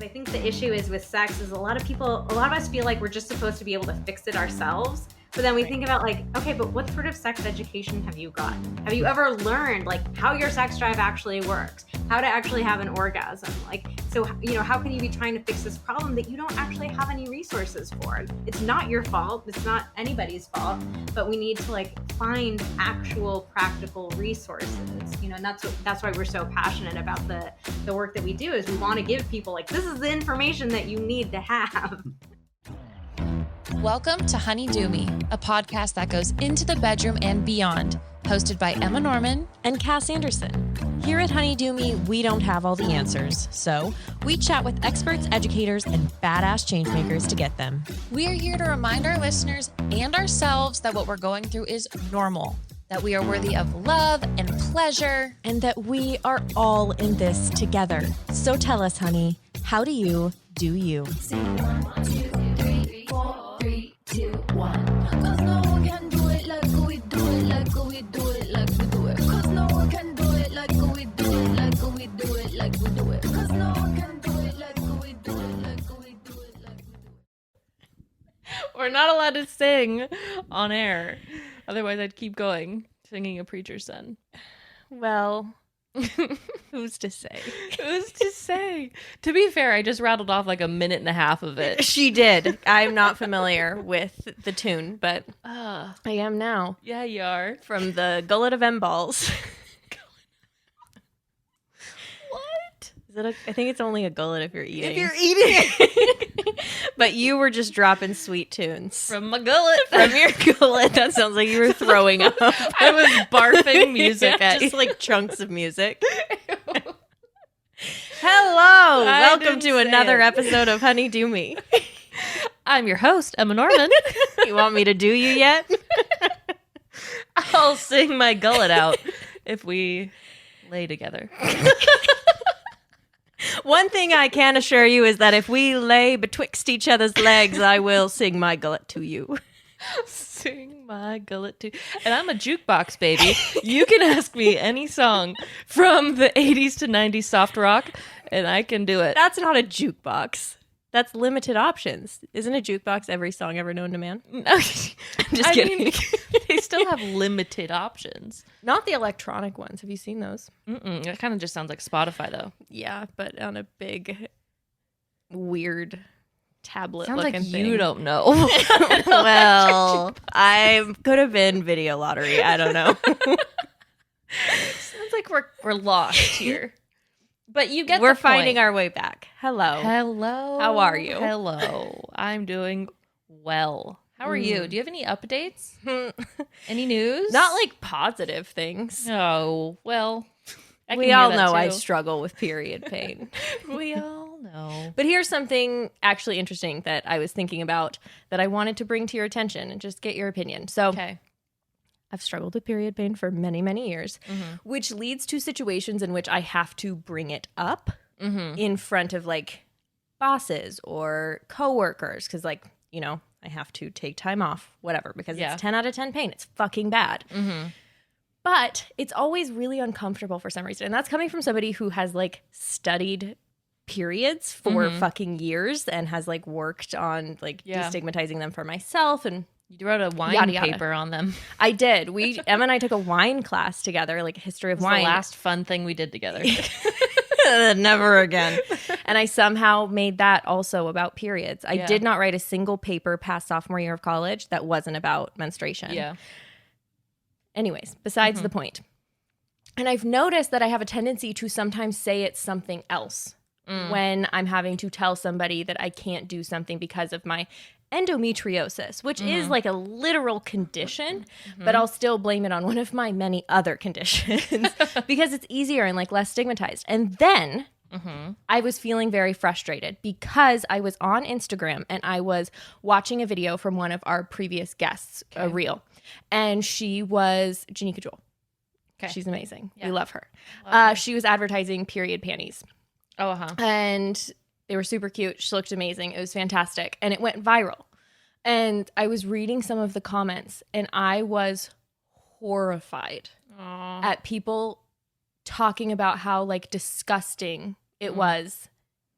I think the issue is with sex is a lot of us feel like we're just supposed to be able to fix it ourselves. But then we think about like, okay, but what sort of sex education have you gotten? Have you ever learned like how your sex drive actually works? How to actually have an orgasm? Like, so, how can you be trying to fix this problem that you don't actually have any resources for? It's not your fault. It's not anybody's fault, but we need to like find actual practical resources, and that's why we're so passionate about the work that we do is we want to give people like, this is the information that you need to have. Welcome to Honey Do Me, a podcast that goes into the bedroom and beyond, hosted by Emma Norman and Cass Anderson. Here at Honey Do Me, we don't have all the answers, so we chat with experts, educators, and badass changemakers to get them. We are here to remind our listeners and ourselves that what we're going through is normal, that we are worthy of love and pleasure, and that we are all in this together. So tell us, honey, how do you do you? Sing 1, 2, 3, 4, 3, 2, 1. Cause no one can do it like we do it, like we do it, like we do it. Cause no one can do it like we do it, like we do it, like we do it. Cause no one can do it like we do it, like we do it, like we do it. We're not allowed to sing on air. Otherwise, I'd keep going, singing a preacher's son. Well, who's to say? Who's to say? To be fair, I just rattled off like a minute and a half of it. She did. I'm not familiar with the tune, but I am now. Yeah, you are. From the Gullet of M Balls. What? Is it I think it's only a gullet if you're eating. If you're eating. But you were just dropping sweet tunes. From my gullet. From your gullet. That sounds like you were throwing up. I was barfing music at just you. like chunks of music. Hello. Welcome to another episode of Honey Do Me. I'm your host, Emma Norman. You want me to do you yet? I'll sing my gullet out if we lay together. One thing I can assure you is that if we lay betwixt each other's legs, I will sing my gullet to you. Sing my gullet to... And I'm a jukebox, baby. You can ask me any song from the 80s to 90s soft rock, and I can do it. That's not a jukebox. That's limited options. Isn't a jukebox every song ever known to man? No, I'm just kidding. They still have limited options. Not the electronic ones. Have you seen those? That kind of just sounds like Spotify, though. Yeah, but on a big, weird tablet Sounds looking like thing. you don't know. Well, I could have been video lottery. I don't know. Sounds like we're lost here. But you get We're the point. finding our way back. Hello. Hello. How are you? Hello. I'm doing well. How are you? Do you have any updates? Any news? Not like positive things. Oh, well. We all know I struggle with period pain. We all know. But here's something actually interesting that I was thinking about that I wanted to bring to your attention and just get your opinion. So Okay. I've struggled with period pain for many, many years, which leads to situations in which I have to bring it up in front of like bosses or coworkers because like, I have to take time off, whatever, because it's 10 out of 10 pain. It's fucking bad. But it's always really uncomfortable for some reason. And that's coming from somebody who has like studied periods for fucking years and has like worked on like destigmatizing them for myself. And You wrote a wine Yada, yada. paper on them. I did. Emma and I took a wine class together, like a history of It was wine. the last fun thing we did together. Never again. And I somehow made that also about periods. I Yeah. did not write a single paper past sophomore year of college that wasn't about menstruation. Yeah. Anyways, besides the point. And I've noticed that I have a tendency to sometimes say it's something else when I'm having to tell somebody that I can't do something because of my endometriosis, which is like a literal condition, but I'll still blame it on one of my many other conditions because it's easier and like less stigmatized. And then I was feeling very frustrated because I was on Instagram and I was watching a video from one of our previous guests, a reel, and she was Janika Jewel. Okay. She's amazing. Yeah. We love her. Love her. She was advertising period panties. Oh, uh-huh. And they were super cute. She looked amazing. It was fantastic. And it went viral. And I was reading some of the comments and I was horrified at people talking about how like disgusting it was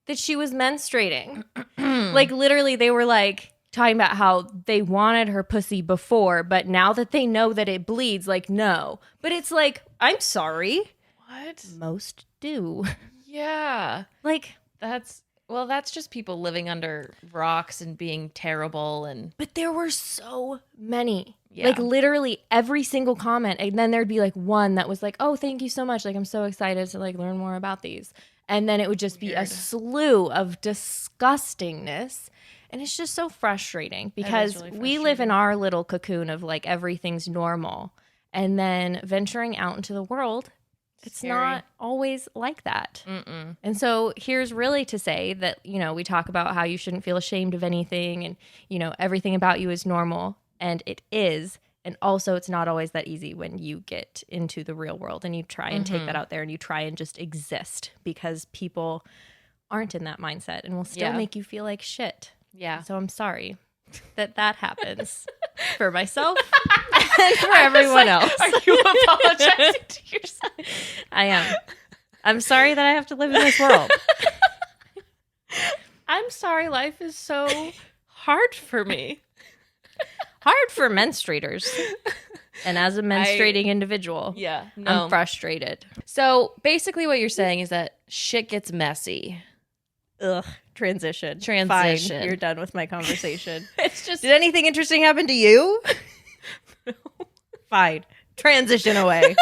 that she was menstruating. Like literally they were like talking about how they wanted her pussy before, but now that they know that it bleeds, like no. But it's like, I'm sorry. What? Most do. Yeah. Like That's just people living under rocks and being terrible and but there were so many. Yeah. Like literally every single comment. And then there'd be like one that was like, oh, thank you so much. Like I'm so excited to like learn more about these. And then it would just be a slew of disgustingness. And it's just so frustrating because really we live in our little cocoon of like everything's normal. And then venturing out into the world, it's Scary. not always like that. And so here's really to say that, you know, we talk about how you shouldn't feel ashamed of anything and, you know, everything about you is normal. And it is. And also it's not always that easy when you get into the real world and you try and take that out there and you try and just exist because people aren't in that mindset and will still make you feel like shit. yeah. So I'm sorry that happens for myself and for everyone else. Are you apologizing to yourself? I am. I'm sorry that I have to live in this world. I'm sorry life is so hard for me. Hard for menstruators. And as a menstruating individual, Yeah. No. I'm frustrated. So basically what you're saying is that shit gets messy. Ugh. Transition. Transition. Fine. You're done with my conversation. It's just Did anything interesting happen to you? No. Fine. Transition away.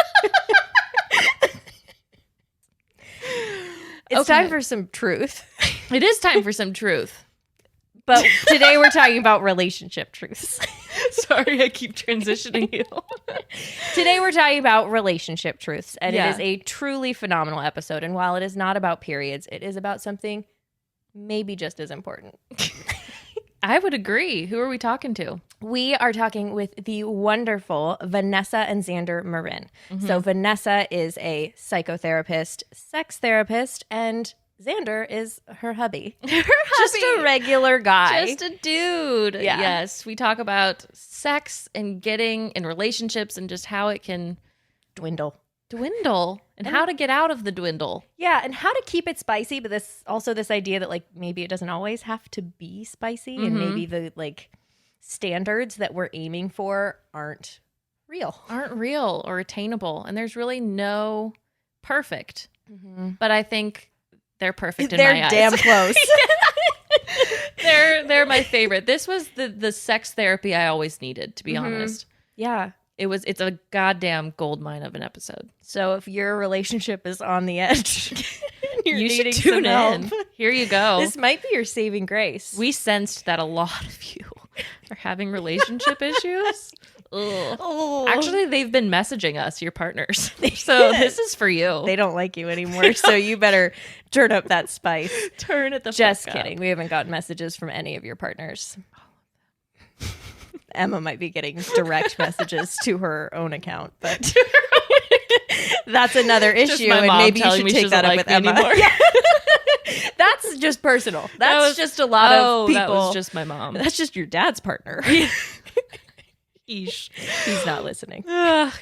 It's time for some truth. it is time for some truth. But today we're talking about relationship truths. Sorry, I keep transitioning you. Today we're talking about relationship truths. And Yeah. it is a truly phenomenal episode. And while it is not about periods, it is about something maybe just as important. I would agree. Who are we talking to? We are talking with the wonderful Vanessa and Xander Marin. So Vanessa is a psychotherapist, sex therapist, and Xander is her hubby. Just a regular guy. Just a dude. Yeah. Yes. We talk about sex and getting in relationships and just how it can dwindle. and how to get out of the dwindle. Yeah, and how to keep it spicy, but this idea that like maybe it doesn't always have to be spicy and maybe the like standards that we're aiming for aren't real. Or attainable. And there's really no perfect. But I think they're perfect in my eyes. They're damn close. They're my favorite. This was the sex therapy I always needed, to be honest. Yeah. It's a goddamn goldmine of an episode. So if your relationship is on the edge, you're You should needing tune some in. help. Here you go. This might be your saving grace. We sensed that a lot of you are having relationship issues. Ugh. Oh. Actually, they've been messaging us, your partners. So this is for you. They don't like you anymore, so you better turn up that spice. Turn it the Just fuck kidding. up. We haven't gotten messages from any of your partners. Emma might be getting direct messages to her own account, but that's another Just issue, my and mom maybe you telling should me she take that doesn't up like with me Emma. anymore. Yeah. That's just personal. That's just a lot of people. That was just my mom. That's just your dad's partner. Eesh. He's not listening.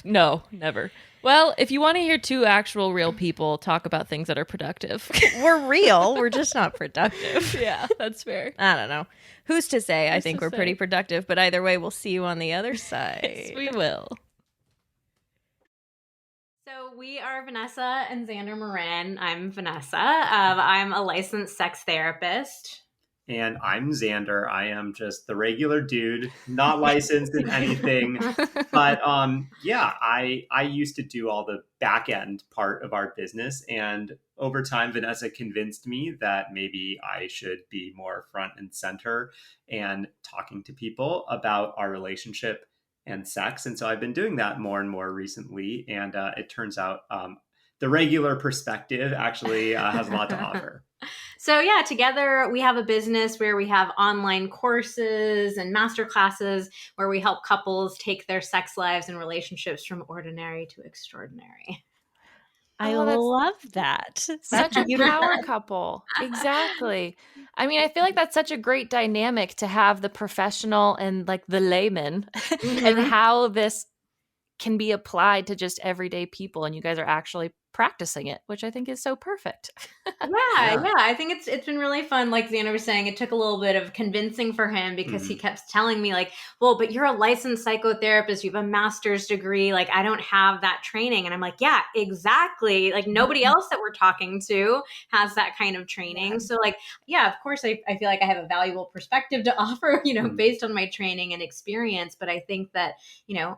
No, never. Well, if you want to hear two actual real people talk about things that are productive. We're real. We're just not productive. Yeah, that's fair. I don't know. Who's to say? I think to we're say? pretty productive, but either way, we'll see you on the other side. Yes, we will. So we are Vanessa and Xander Marin. I'm Vanessa. I'm a licensed sex therapist. And I'm Xander. I am just the regular dude, not licensed in anything. But I used to do all the back end part of our business. And over time, Vanessa convinced me that maybe I should be more front and center and talking to people about our relationship and sex. And so I've been doing that more and more recently. And it turns out the regular perspective actually has a lot to offer. So yeah, together we have a business where we have online courses and master classes where we help couples take their sex lives and relationships from ordinary to extraordinary. I Oh, that's- love that. Such a power couple. Exactly. I mean, I feel like that's such a great dynamic to have the professional and like the layman and how this can be applied to just everyday people. And you guys are actually practicing it, which I think is so perfect. Yeah. I think it's been really fun. Like Xander was saying, it took a little bit of convincing for him because he kept telling me like, well, but you're a licensed psychotherapist. You have a master's degree. Like, I don't have that training. And I'm like, yeah, exactly. Like nobody else that we're talking to has that kind of training. So like, yeah, of course, I feel like I have a valuable perspective to offer, based on my training and experience. But I think that,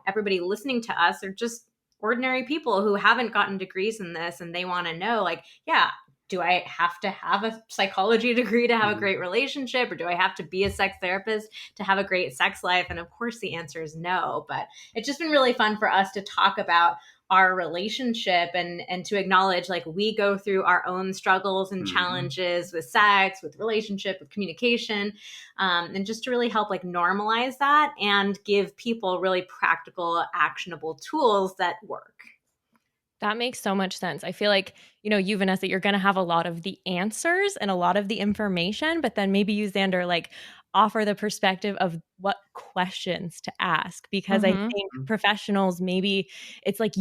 everybody listening to us are just ordinary people who haven't gotten degrees in this, and they want to know like, yeah, do I have to have a psychology degree to have a great relationship, or do I have to be a sex therapist to have a great sex life? And of course the answer is no, but it's just been really fun for us to talk about our relationship and to acknowledge like we go through our own struggles and challenges with sex, with relationship, with communication, and just to really help like normalize that and give people really practical, actionable tools that work. That makes so much sense. I feel like, you, Vanessa, you're going to have a lot of the answers and a lot of the information, but then maybe you, Xander, like offer the perspective of what questions to ask, because I think professionals, maybe it's like,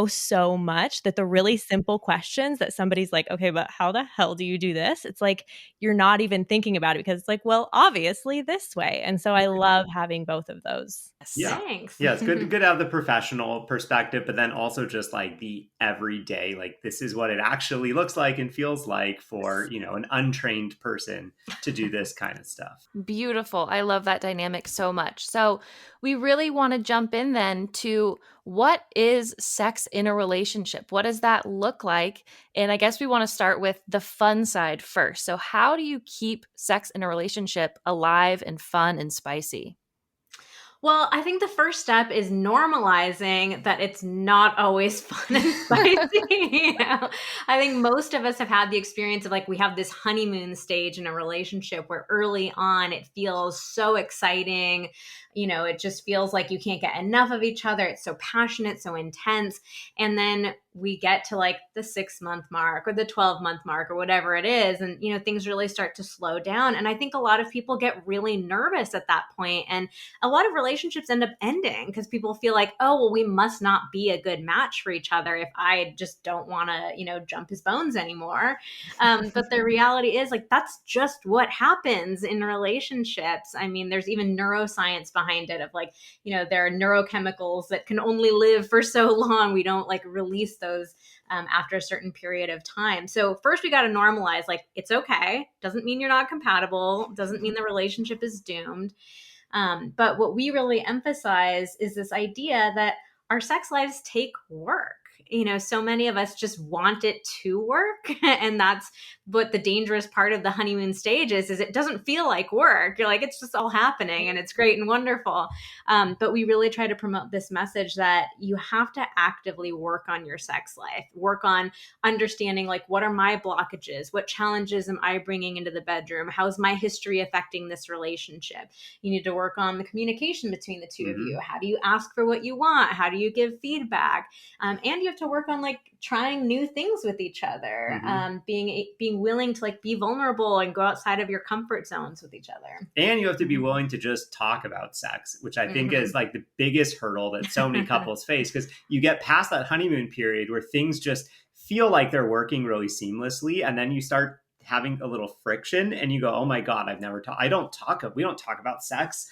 so much that the really simple questions that somebody's like, okay, but how the hell do you do this? It's like, you're not even thinking about it because it's like, well, obviously this way. And so I love having both of those. Yeah. Thanks. Yeah, it's good to have the professional perspective, but then also just like the everyday, like this is what it actually looks like and feels like for, an untrained person to do this kind of stuff. Beautiful. I love that dynamic so much. So we really want to jump in then to what is sex in a relationship? What does that look like? And I guess we want to start with the fun side first. So how do you keep sex in a relationship alive and fun and spicy? Well, I think the first step is normalizing that it's not always fun and spicy. I think most of us have had the experience of like, we have this honeymoon stage in a relationship where early on it feels so exciting. It just feels like you can't get enough of each other. It's so passionate, so intense. And then we get to like the 6-month mark or the 12-month mark or whatever it is. And, things really start to slow down. And I think a lot of people get really nervous at that point. And a lot of relationships end up ending because people feel like, oh, well, we must not be a good match for each other if I just don't want to, jump his bones anymore. But the reality is like, that's just what happens in relationships. I mean, there's even neuroscience behind it of like, there are neurochemicals that can only live for so long. We don't like release those after a certain period of time. So first we got to normalize, like, it's okay. Doesn't mean you're not compatible. Doesn't mean the relationship is doomed. But what we really emphasize is this idea that our sex lives take work. So many of us just want it to work. And that's what the dangerous part of the honeymoon stage is it doesn't feel like work. You're like, it's just all happening and it's great and wonderful. But we really try to promote this message that you have to actively work on your sex life, work on understanding like, what are my blockages? What challenges am I bringing into the bedroom? How is my history affecting this relationship? You need to work on the communication between the two of you. How do you ask for what you want? How do you give feedback? And you have to work on like trying new things with each other, being willing to like be vulnerable and go outside of your comfort zones with each other. And you have to be willing to just talk about sex, which I think is like the biggest hurdle that so many couples face, because you get past that honeymoon period where things just feel like they're working really seamlessly, and then you start having a little friction and you go, oh my God, we don't talk about sex.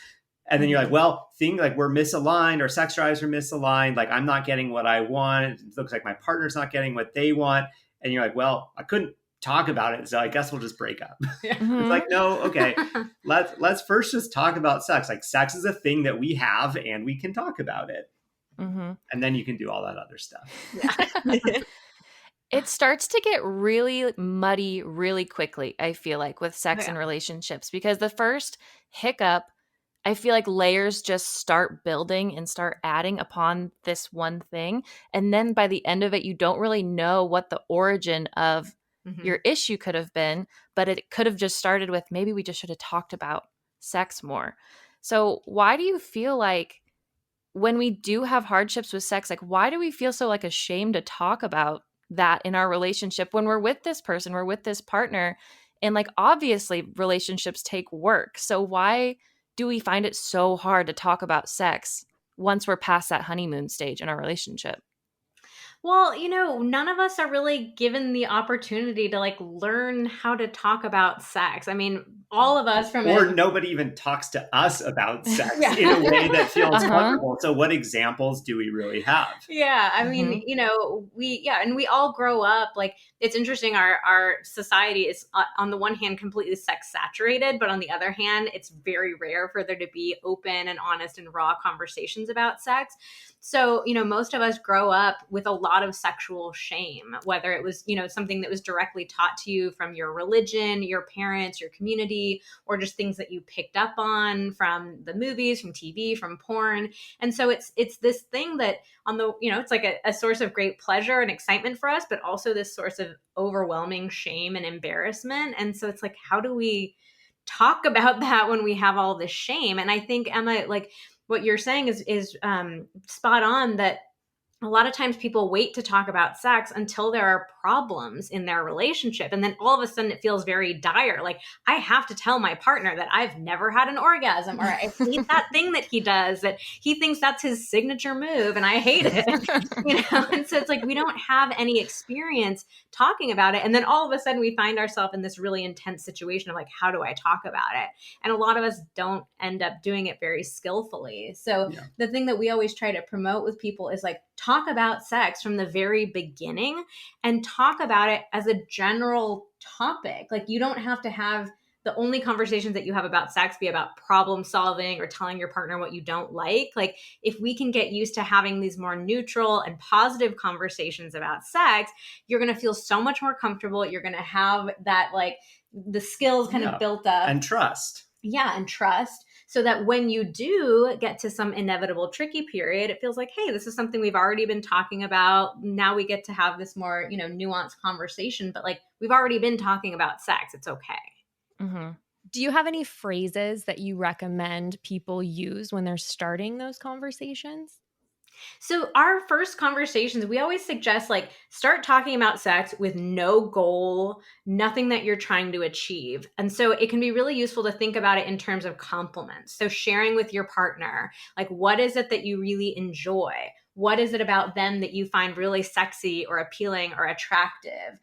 And then you're like, well, things like we're misaligned, our sex drives are misaligned. Like I'm not getting what I want. It looks like my partner's not getting what they want. And you're like, well, I couldn't talk about it, so I guess we'll just break up. It's like, no, okay, let's first just talk about sex. Like sex is a thing that we have and we can talk about it. And then you can do all that other stuff. Yeah. It starts to get really muddy really quickly, I feel like, with sex and relationships, because the first hiccup, I feel like layers just start building and start adding upon this one thing. And then by the end of it, you don't really know what the origin of your issue could have been, but it could have just started with maybe we just should have talked about sex more. So why do you feel like when we do have hardships with sex, like why do we feel so like ashamed to talk about that in our relationship when we're with this person, we're with this partner? And like obviously relationships take work. So why do we find it so hard to talk about sex once we're past that honeymoon stage in our relationship? Well, none of us are really given the opportunity to like learn how to talk about sex. I mean, all of us from Or a nobody even talks to us about sex Yeah. in a way that feels Uh-huh. comfortable. So what examples do we really have? Yeah, I mean, and we all grow up like it's interesting. Our society is on the one hand completely sex saturated, but on the other hand, it's very rare for there to be open and honest and raw conversations about sex. So, most of us grow up with a lot of sexual shame, whether it was, something that was directly taught to you from your religion, your parents, your community, or just things that you picked up on from the movies, from TV, from porn. And so it's this thing that on the, it's like a source of great pleasure and excitement for us, but also this source of overwhelming shame and embarrassment. And so it's like, how do we talk about that when we have all this shame? And I think, Emma, like what you're saying is spot on, that a lot of times people wait to talk about sex until there are problems in their relationship. And then all of a sudden it feels very dire. Like, I have to tell my partner that I've never had an orgasm, or I hate that thing that he does, that he thinks that's his signature move and I hate it. And so it's like we don't have any experience talking about it. And then all of a sudden we find ourselves in this really intense situation of like, how do I talk about it? And a lot of us don't end up doing it very skillfully. So the thing that we always try to promote with people is like, talk about sex from the very beginning and talk about it as a general topic. Like, you don't have to have the only conversations that you have about sex be about problem solving or telling your partner what you don't like. Like, if we can get used to having these more neutral and positive conversations about sex, you're going to feel so much more comfortable. You're going to have that, like, the skills kind of built up. And trust. Yeah, and trust. So that when you do get to some inevitable tricky period, it feels like, hey, this is something we've already been talking about. Now we get to have this more, nuanced conversation, but like, we've already been talking about sex. It's okay. Mm-hmm. Do you have any phrases that you recommend people use when they're starting those conversations? So our first conversations, we always suggest like start talking about sex with no goal, nothing that you're trying to achieve. And so it can be really useful to think about it in terms of compliments. So sharing with your partner, like, what is it that you really enjoy? What is it about them that you find really sexy or appealing or attractive?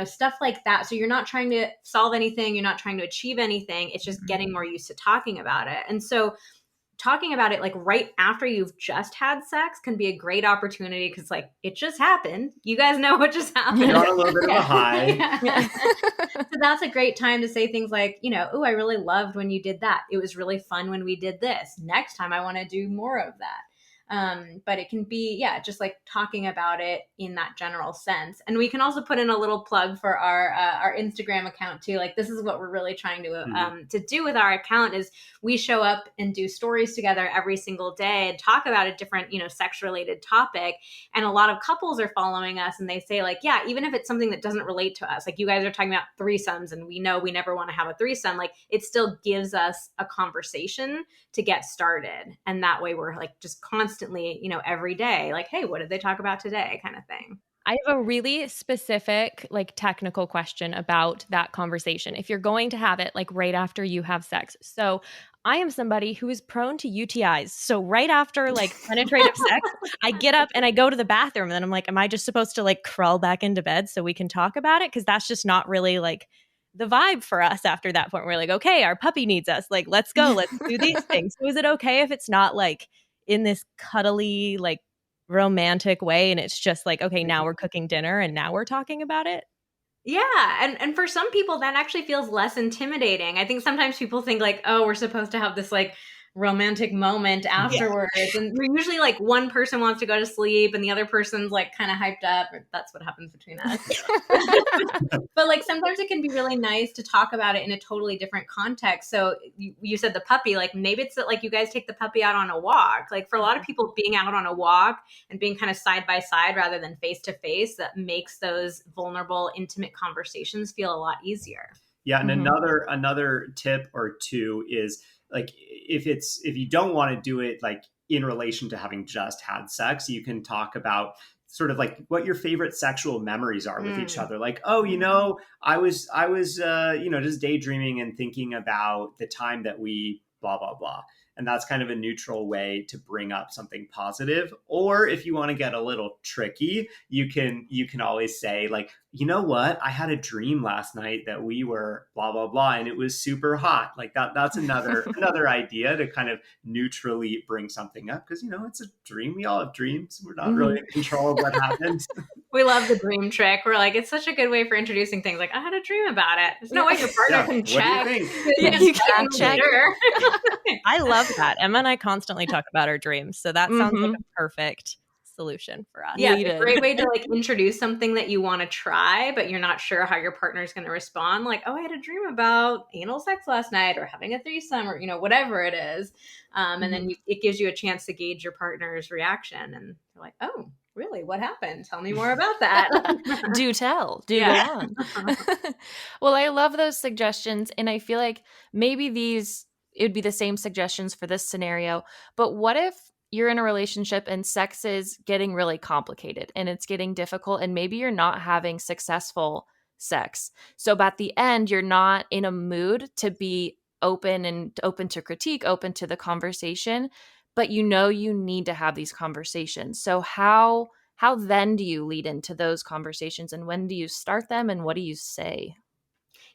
Stuff like that. So you're not trying to solve anything. You're not trying to achieve anything. It's just getting more used to talking about it. And so talking about it like right after you've just had sex can be a great opportunity, because like, it just happened. You guys know what just happened. You're on a little bit of a high. Yeah. So that's a great time to say things like, oh, I really loved when you did that. It was really fun when we did this. Next time I want to do more of that. But it can be, just like talking about it in that general sense. And we can also put in a little plug for our Instagram account too. Like, this is what we're really trying to do with our account is we show up and do stories together every single day and talk about a different, sex related topic. And a lot of couples are following us and they say like, yeah, even if it's something that doesn't relate to us, like you guys are talking about threesomes and we know we never want to have a threesome, like it still gives us a conversation to get started. And that way we're like just constantly, every day, like, hey, what did they talk about today, kind of thing. I have a really specific, like, technical question about that conversation. If you're going to have it like right after you have sex. So I am somebody who is prone to UTIs. So right after like penetrative sex, I get up and I go to the bathroom and then I'm like, am I just supposed to like crawl back into bed so we can talk about it? Because that's just not really like the vibe for us after that point. We're like, okay, our puppy needs us. Like, let's go. Let's do these things. So is it okay if it's not like in this cuddly, like romantic way and it's just like, okay, now we're cooking dinner and now we're talking about it? Yeah. And for some people that actually feels less intimidating. I think sometimes people think like, oh, we're supposed to have this like romantic moment afterwards. Yeah. And we're usually like one person wants to go to sleep and the other person's like kind of hyped up. Or that's what happens between us. But like sometimes it can be really nice to talk about it in a totally different context. So you said the puppy, like maybe it's that like you guys take the puppy out on a walk. Like for a lot of people, being out on a walk and being kind of side by side rather than face to face, that makes those vulnerable, intimate conversations feel a lot easier. Yeah. And another tip or two is like, if you don't want to do it like in relation to having just had sex, you can talk about sort of like what your favorite sexual memories are with each other. Like, oh, I was just daydreaming and thinking about the time that we blah, blah, blah. And that's kind of a neutral way to bring up something positive. Or if you want to get a little tricky, you can always say like, you know what? I had a dream last night that we were blah, blah, blah, and it was super hot. Like that's another idea to kind of neutrally bring something up. Because, it's a dream. We all have dreams. We're not really in control of what happens. We love the dream trick. We're like, it's such a good way for introducing things. Like, I had a dream about it. There's no way your partner can check. What do you think? You can't check. Sure. I love that. Emma and I constantly talk about our dreams. So that sounds like a perfect solution for us. Yeah, it's a great way to like introduce something that you want to try, but you're not sure how your partner is going to respond. Like, oh, I had a dream about anal sex last night or having a threesome or, whatever it is. And then it gives you a chance to gauge your partner's reaction. And you're like, oh, really? What happened? Tell me more about that. Do tell. Do go on. Well, I love those suggestions. And I feel like maybe it would be the same suggestions for this scenario. But what if you're in a relationship and sex is getting really complicated and it's getting difficult and maybe you're not having successful sex? So at the end, you're not in a mood to be open to critique, open to the conversation, but you need to have these conversations. So how then do you lead into those conversations, and when do you start them, and what do you say?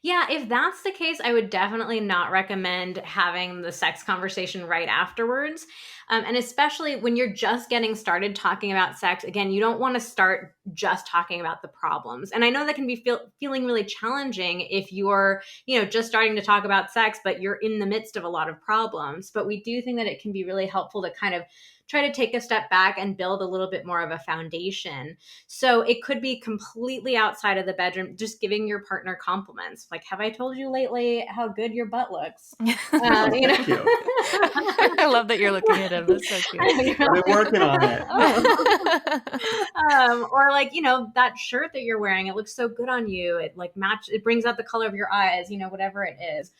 Yeah, if that's the case, I would definitely not recommend having the sex conversation right afterwards. And especially when you're just getting started talking about sex, again, you don't want to start just talking about the problems. And I know that can be feeling really challenging if you're, just starting to talk about sex, but you're in the midst of a lot of problems. But we do think that it can be really helpful to kind of try to take a step back and build a little bit more of a foundation. So it could be completely outside of the bedroom, just giving your partner compliments. Like, have I told you lately how good your butt looks? Thank you. I love that you're looking at him. That's so cute. I've been working on it. Or like, that shirt that you're wearing, it looks so good on you. It like it brings out the color of your eyes, whatever it is.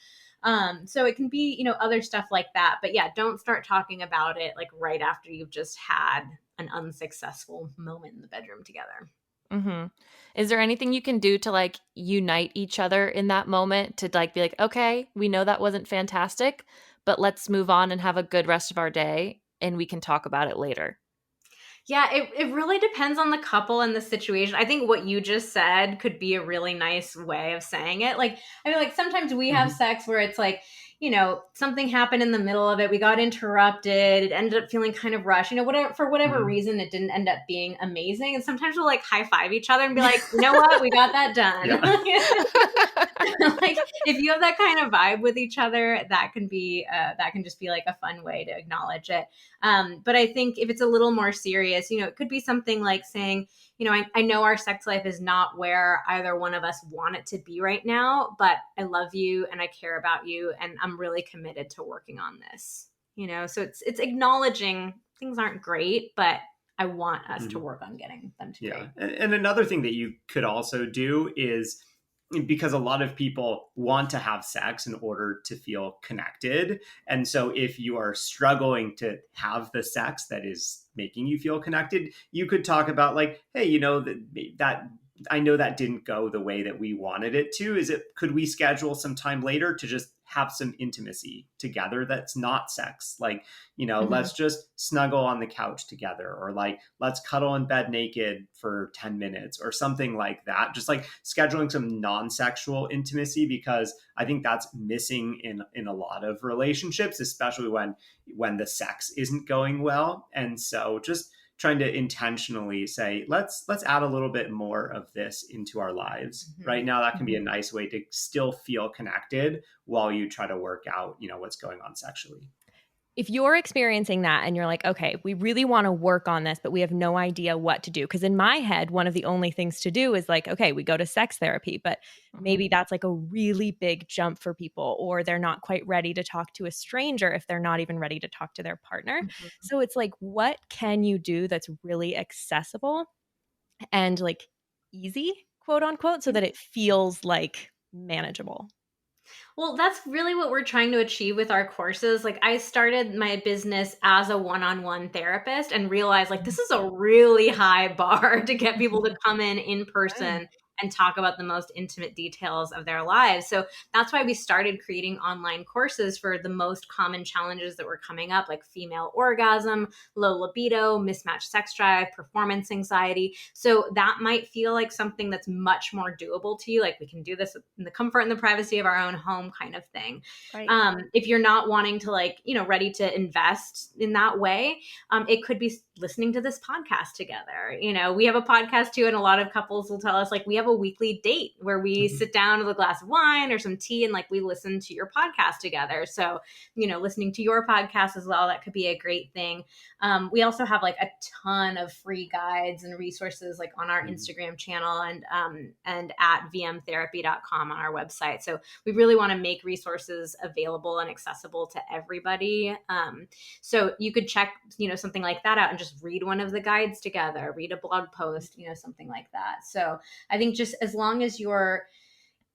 So it can be, other stuff like that. But yeah, don't start talking about it like right after you've just had an unsuccessful moment in the bedroom together. Mm-hmm. Is there anything you can do to like unite each other in that moment to like be like, okay, we know that wasn't fantastic, but let's move on and have a good rest of our day and we can talk about it later? Yeah, it really depends on the couple and the situation. I think what you just said could be a really nice way of saying it. Like, I mean, like sometimes we have sex where it's like, something happened in the middle of it. We got interrupted. It ended up feeling kind of rushed. For whatever reason, it didn't end up being amazing. And sometimes we'll like high five each other and be like, you know what? We got that done. Yeah. Like if you have that kind of vibe with each other, that can just be like a fun way to acknowledge it. But I think if it's a little more serious, it could be something like saying, I know our sex life is not where either one of us want it to be right now, but I love you and I care about you and I'm really committed to working on this. So it's acknowledging things aren't great, but I want us to work on getting them to great. And another thing that you could also do is, because a lot of people want to have sex in order to feel connected. And so if you are struggling to have the sex that is making you feel connected, you could talk about like, hey, that I know that didn't go the way that we wanted it to. Could we schedule some time later to just have some intimacy together that's not sex? Like, let's just snuggle on the couch together, or like, let's cuddle in bed naked for 10 minutes or something like that. Just like scheduling some non-sexual intimacy, because I think that's missing in a lot of relationships, especially when the sex isn't going well. And so just trying to intentionally say, let's add a little bit more of this into our lives right now. That can be a nice way to still feel connected while you try to work out, what's going on sexually. If you're experiencing that and you're like, okay, we really want to work on this, but we have no idea what to do. Because in my head, one of the only things to do is like, okay, we go to sex therapy, but maybe that's like a really big jump for people, or they're not quite ready to talk to a stranger if they're not even ready to talk to their partner. So it's like, what can you do that's really accessible and like easy, quote unquote, so that it feels like manageable? Well, that's really what we're trying to achieve with our courses. Like I started my business as a one-on-one therapist and realized like this is a really high bar to get people to come in person and talk about the most intimate details of their lives. So that's why we started creating online courses for the most common challenges that were coming up, like female orgasm, low libido, mismatched sex drive, performance anxiety. So that might feel like something that's much more doable to you. Like we can do this in the comfort and the privacy of our own home kind of thing. Right. If you're not wanting to ready to invest in that way, it could be listening to this podcast together. We have a podcast too, and a lot of couples will tell us we have a weekly date where we sit down with a glass of wine or some tea and we listen to your podcast together. So, listening to your podcast as well, that could be a great thing. We also have a ton of free guides and resources on our Instagram channel and at vmtherapy.com on our website. So we really want to make resources available and accessible to everybody. So you could check, something like that out and just read one of the guides together, read a blog post, something like that. So I think just as long as you're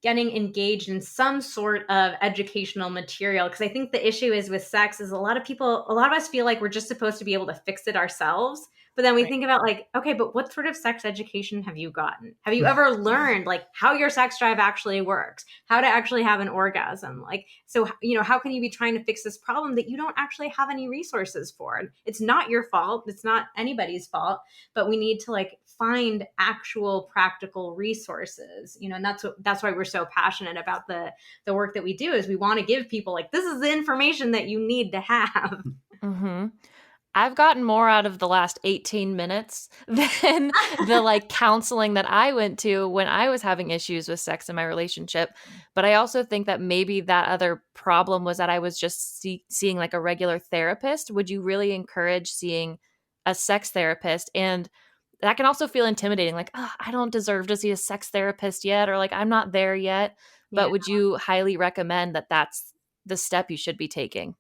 getting engaged in some sort of educational material, because I think the issue is with sex is a lot of us feel like we're just supposed to be able to fix it ourselves. But then we think about okay, but what sort of sex education have you gotten? Have you ever learned how your sex drive actually works, how to actually have an orgasm? So, how can you be trying to fix this problem that you don't actually have any resources for? It's not your fault. It's not anybody's fault, but we need to find actual practical resources, and that's why we're so passionate about the work that we do, is we want to give people this is the information that you need to have. Mm-hmm. I've gotten more out of the last 18 minutes than the counseling that I went to when I was having issues with sex in my relationship. But I also think that maybe that other problem was that I was just seeing a regular therapist. Would you really encourage seeing a sex therapist? And that can also feel intimidating. I don't deserve to see a sex therapist yet, or I'm not there yet. But would you highly recommend that that's the step you should be taking?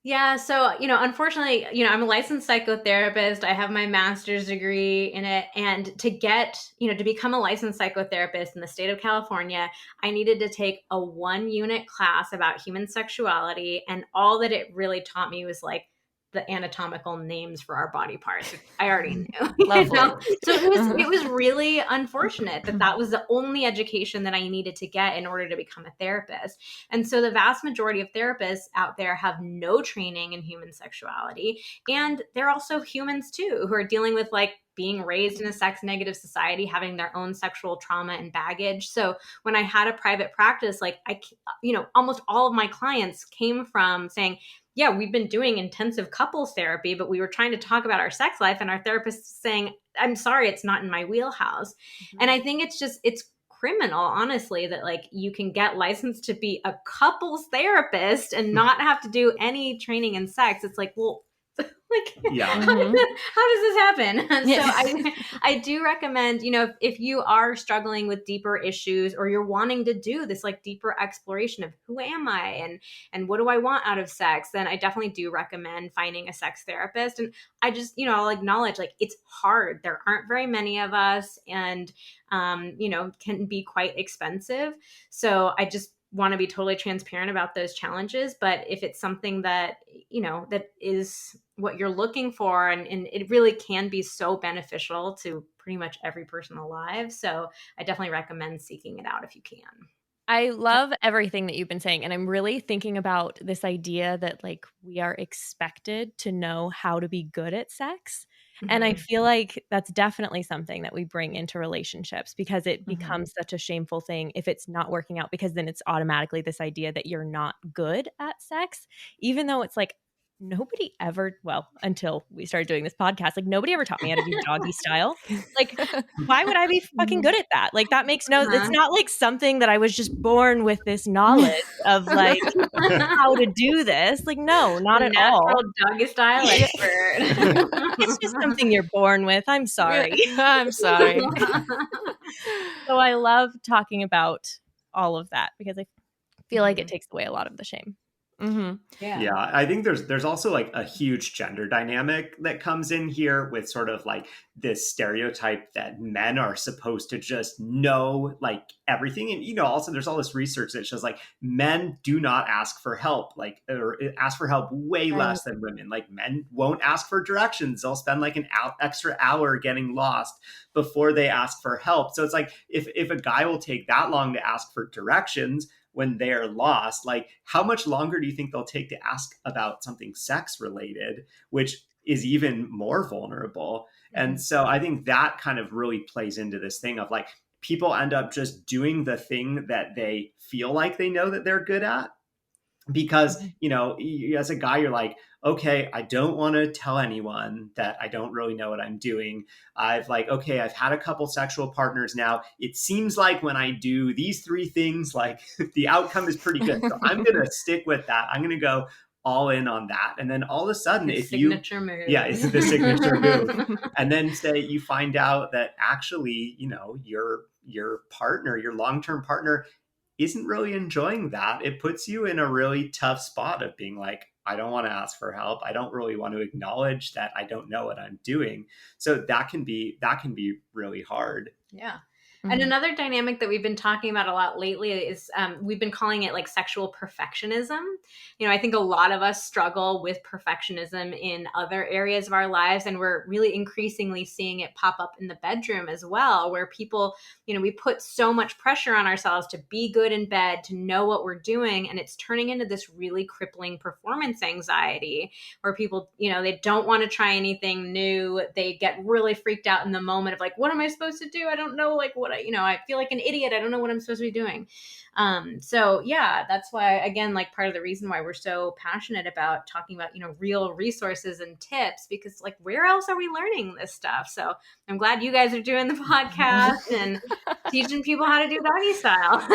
Yeah. So, unfortunately, I'm a licensed psychotherapist. I have my master's degree in it. And to to become a licensed psychotherapist in the state of California, I needed to take a 1-unit class about human sexuality. And all that it really taught me was the anatomical names for our body parts, which I already knew. Lovely. So it was really unfortunate that was the only education that I needed to get in order to become a therapist. And so the vast majority of therapists out there have no training in human sexuality. And they're also humans too, who are dealing with being raised in a sex negative society, having their own sexual trauma and baggage. So when I had a private practice, almost all of my clients came from saying, yeah, we've been doing intensive couples therapy, but we were trying to talk about our sex life, and our therapist is saying, I'm sorry, it's not in my wheelhouse. Mm-hmm. And I think it's criminal, honestly, that you can get licensed to be a couples therapist and not have to do any training in sex. It's well, how does this happen? And so I do recommend, if you are struggling with deeper issues, or you're wanting to do this deeper exploration of who am I and what do I want out of sex, then I definitely do recommend finding a sex therapist. And I just, I'll acknowledge it's hard. There aren't very many of us, and can be quite expensive. So I just want to be totally transparent about those challenges. But if it's something that, that is what you're looking for, and it really can be so beneficial to pretty much every person alive. So I definitely recommend seeking it out if you can. I love everything that you've been saying. And I'm really thinking about this idea that we are expected to know how to be good at sex. Mm-hmm. And I feel like that's definitely something that we bring into relationships, because it becomes such a shameful thing if it's not working out, because then it's automatically this idea that you're not good at sex, even though it's nobody ever, well, until we started doing this podcast, nobody ever taught me how to do doggy style. Why would I be fucking good at that? That makes no, it's not something that I was just born with this knowledge of how to do this. No, not at all. Doggy style expert. It's just something you're born with. I'm sorry. I'm sorry. So I love talking about all of that, because I feel like it takes away a lot of the shame. Yeah, I think there's also like a huge gender dynamic that comes in here with sort of like this stereotype that men are supposed to just know like everything. And, you know, also there's all this research that shows like men do not ask for help, like, or ask for help way less than women. Like men won't ask for directions. They'll spend like an extra hour getting lost before they ask for help. So it's like if a guy will take that long to ask for directions when they're lost, like how much longer do you think they'll take to ask about something sex related, which is even more vulnerable? And so I think that kind of really plays into this thing of like people end up just doing the thing that they feel like they know that they're good at. Because, you know, as a guy, you're like, okay, I don't want to tell anyone that I don't really know what I'm doing. I've had a couple sexual partners now. It seems like when I do these three things, like the outcome is pretty good. So I'm going to stick with that. I'm going to go all in on that. And then all of a sudden, It's the signature move. And then say you find out that actually, you know, your partner, your long-term partner isn't really enjoying that. It puts you in a really tough spot of being like, I don't want to ask for help. I don't really want to acknowledge that I don't know what I'm doing. So that can be really hard. Yeah. And another dynamic that we've been talking about a lot lately is we've been calling it like sexual perfectionism. You know, I think a lot of us struggle with perfectionism in other areas of our lives, and we're really increasingly seeing it pop up in the bedroom as well, where people, you know, we put so much pressure on ourselves to be good in bed, to know what we're doing, and it's turning into this really crippling performance anxiety where people, you know, they don't want to try anything new. They get really freaked out in the moment of like, what am I supposed to do? I don't know, like what I feel like an idiot. I don't know what I'm supposed to be doing. So yeah, that's why, again, like part of the reason why we're so passionate about talking about, you know, real resources and tips, because like, where else are we learning this stuff? So I'm glad you guys are doing the podcast and teaching people how to do doggy style.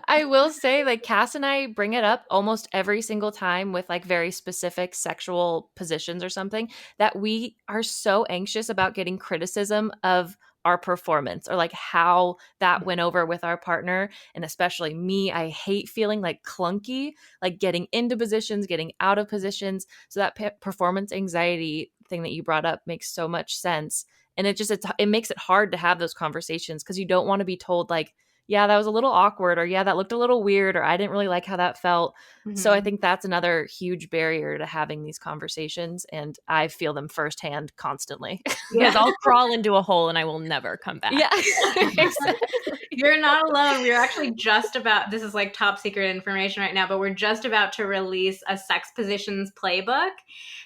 I will say, like, Cass and I bring it up almost every single time with like very specific sexual positions or something, that we are so anxious about getting criticism of our performance or like how that went over with our partner. And especially me, I hate feeling like clunky, like getting into positions, getting out of positions. So that performance anxiety thing that you brought up makes so much sense. And it makes it hard to have those conversations because you don't want to be told like, yeah, that was a little awkward, or yeah, that looked a little weird, or I didn't really like how that felt. So I think that's another huge barrier to having these conversations, and I feel them firsthand constantly. Because I'll crawl into a hole and I will never come back. Yeah, exactly. You're not alone. We're actually just about, this is like top secret information right now, but we're just about to release a sex positions playbook.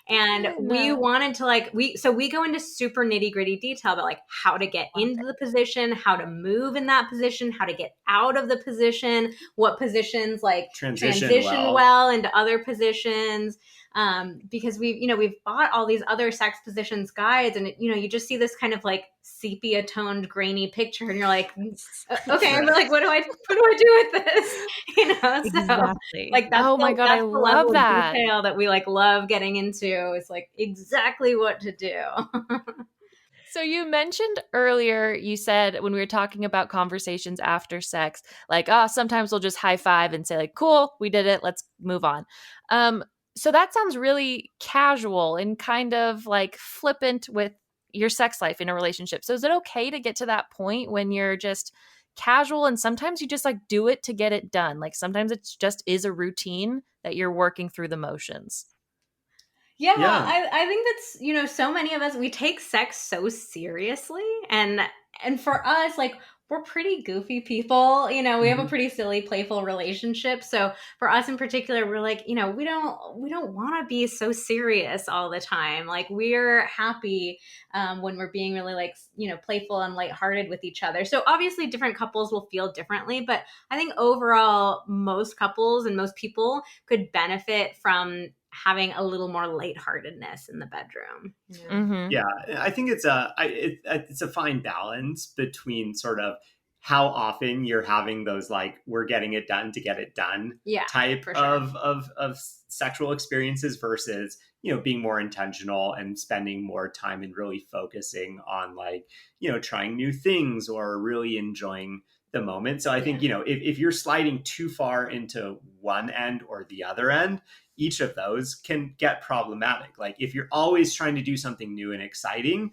And we wanted to like, we go into super nitty gritty detail about like how to get into the position, how to move in that position, how to get out of the position, what positions like transition well into other positions. Because we've bought all these other sex positions guides, and you just see this kind of like sepia toned grainy picture, and you're like, okay, I'm like, what do I do with this? Exactly. Like that's oh my god, I love that detail that we like love getting into. It's like exactly what to do. So you mentioned earlier, you said when we were talking about conversations after sex, like, sometimes we'll just high five and say like, cool, we did it, let's move on. So that sounds really casual and kind of like flippant with your sex life in a relationship. So is it okay to get to that point when you're just casual and sometimes you just like do it to get it done? Like sometimes it just is a routine that you're working through the motions. Yeah. I think that's, so many of us, we take sex so seriously. And for us, like, we're pretty goofy people, we have a pretty silly, playful relationship. So for us in particular, we're like, we don't want to be so serious all the time. Like we're happy when we're being really like, playful and lighthearted with each other. So obviously different couples will feel differently, but I think overall, most couples and most people could benefit from having a little more lightheartedness in the bedroom. Yeah, I think it's a fine balance between sort of how often you're having those like we're getting it done to get it done type of sexual experiences versus being more intentional and spending more time and really focusing on like trying new things or really enjoying the moment. So I think, if you're sliding too far into one end or the other end, each of those can get problematic. Like if you're always trying to do something new and exciting,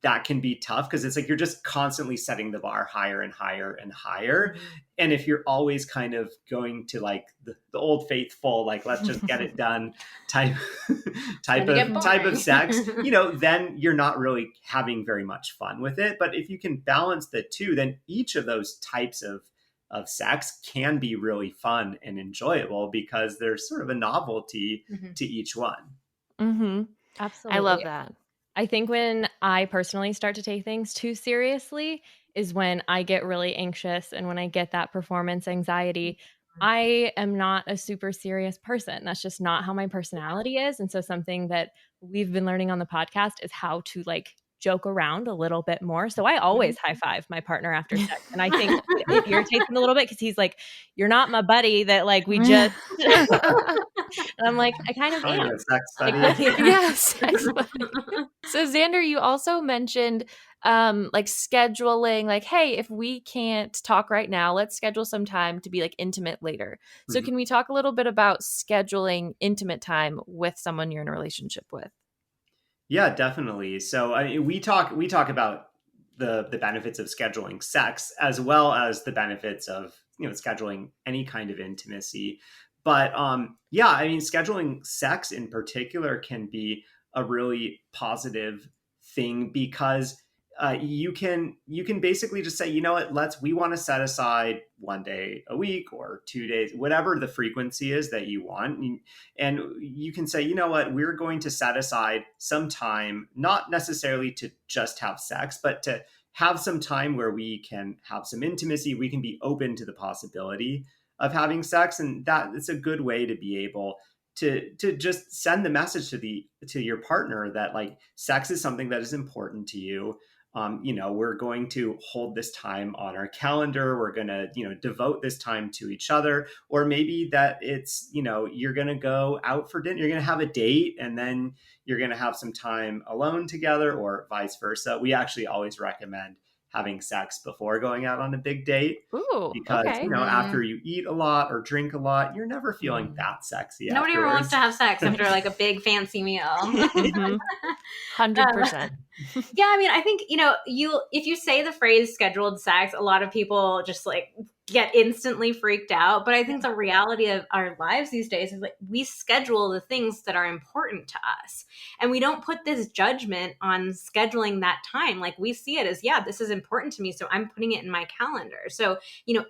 that can be tough because it's like you're just constantly setting the bar higher and higher and higher. And if you're always kind of going to like the old faithful, like let's just get it done type of sex, then you're not really having very much fun with it. But if you can balance the two, then each of those types of sex can be really fun and enjoyable because there's sort of a novelty to each one. Absolutely. I love that. I think when I personally start to take things too seriously is when I get really anxious and when I get that performance anxiety. I am not a super serious person. That's just not how my personality is. And so something that we've been learning on the podcast is how to like joke around a little bit more. So I always high five my partner after sex. And I think it irritates him a little bit because he's like, you're not my buddy that like we just and I'm like, I kind of am. A sex buddy. Yes, sex buddy. So Xander, you also mentioned like scheduling, like, hey, if we can't talk right now, let's schedule some time to be like intimate later. So can we talk a little bit about scheduling intimate time with someone you're in a relationship with? Yeah, definitely. So I mean, we talk about the benefits of scheduling sex as well as the benefits of scheduling any kind of intimacy. But I mean, scheduling sex in particular can be a really positive thing because you can basically just say, you know what, we want to set aside 1 day a week or 2 days, whatever the frequency is that you want. And you can say, you know what, we're going to set aside some time, not necessarily to just have sex, but to have some time where we can have some intimacy. We can be open to the possibility of having sex. And that it's a good way to be able to just send the message to your partner that like sex is something that is important to you. We're going to hold this time on our calendar. We're going to, devote this time to each other. Or maybe that it's, you're going to go out for dinner. You're going to have a date and then you're going to have some time alone together or vice versa. We actually always recommend having sex before going out on a big date. Ooh, because, okay. After you eat a lot or drink a lot, you're never feeling that sexy. Nobody ever wants to have sex after like a big fancy meal. 100%. Yeah, I mean, I think, if you say the phrase scheduled sex, a lot of people just like get instantly freaked out. But I think the reality of our lives these days is like we schedule the things that are important to us. And we don't put this judgment on scheduling that time. Like we see it as, yeah, this is important to me. So I'm putting it in my calendar. So,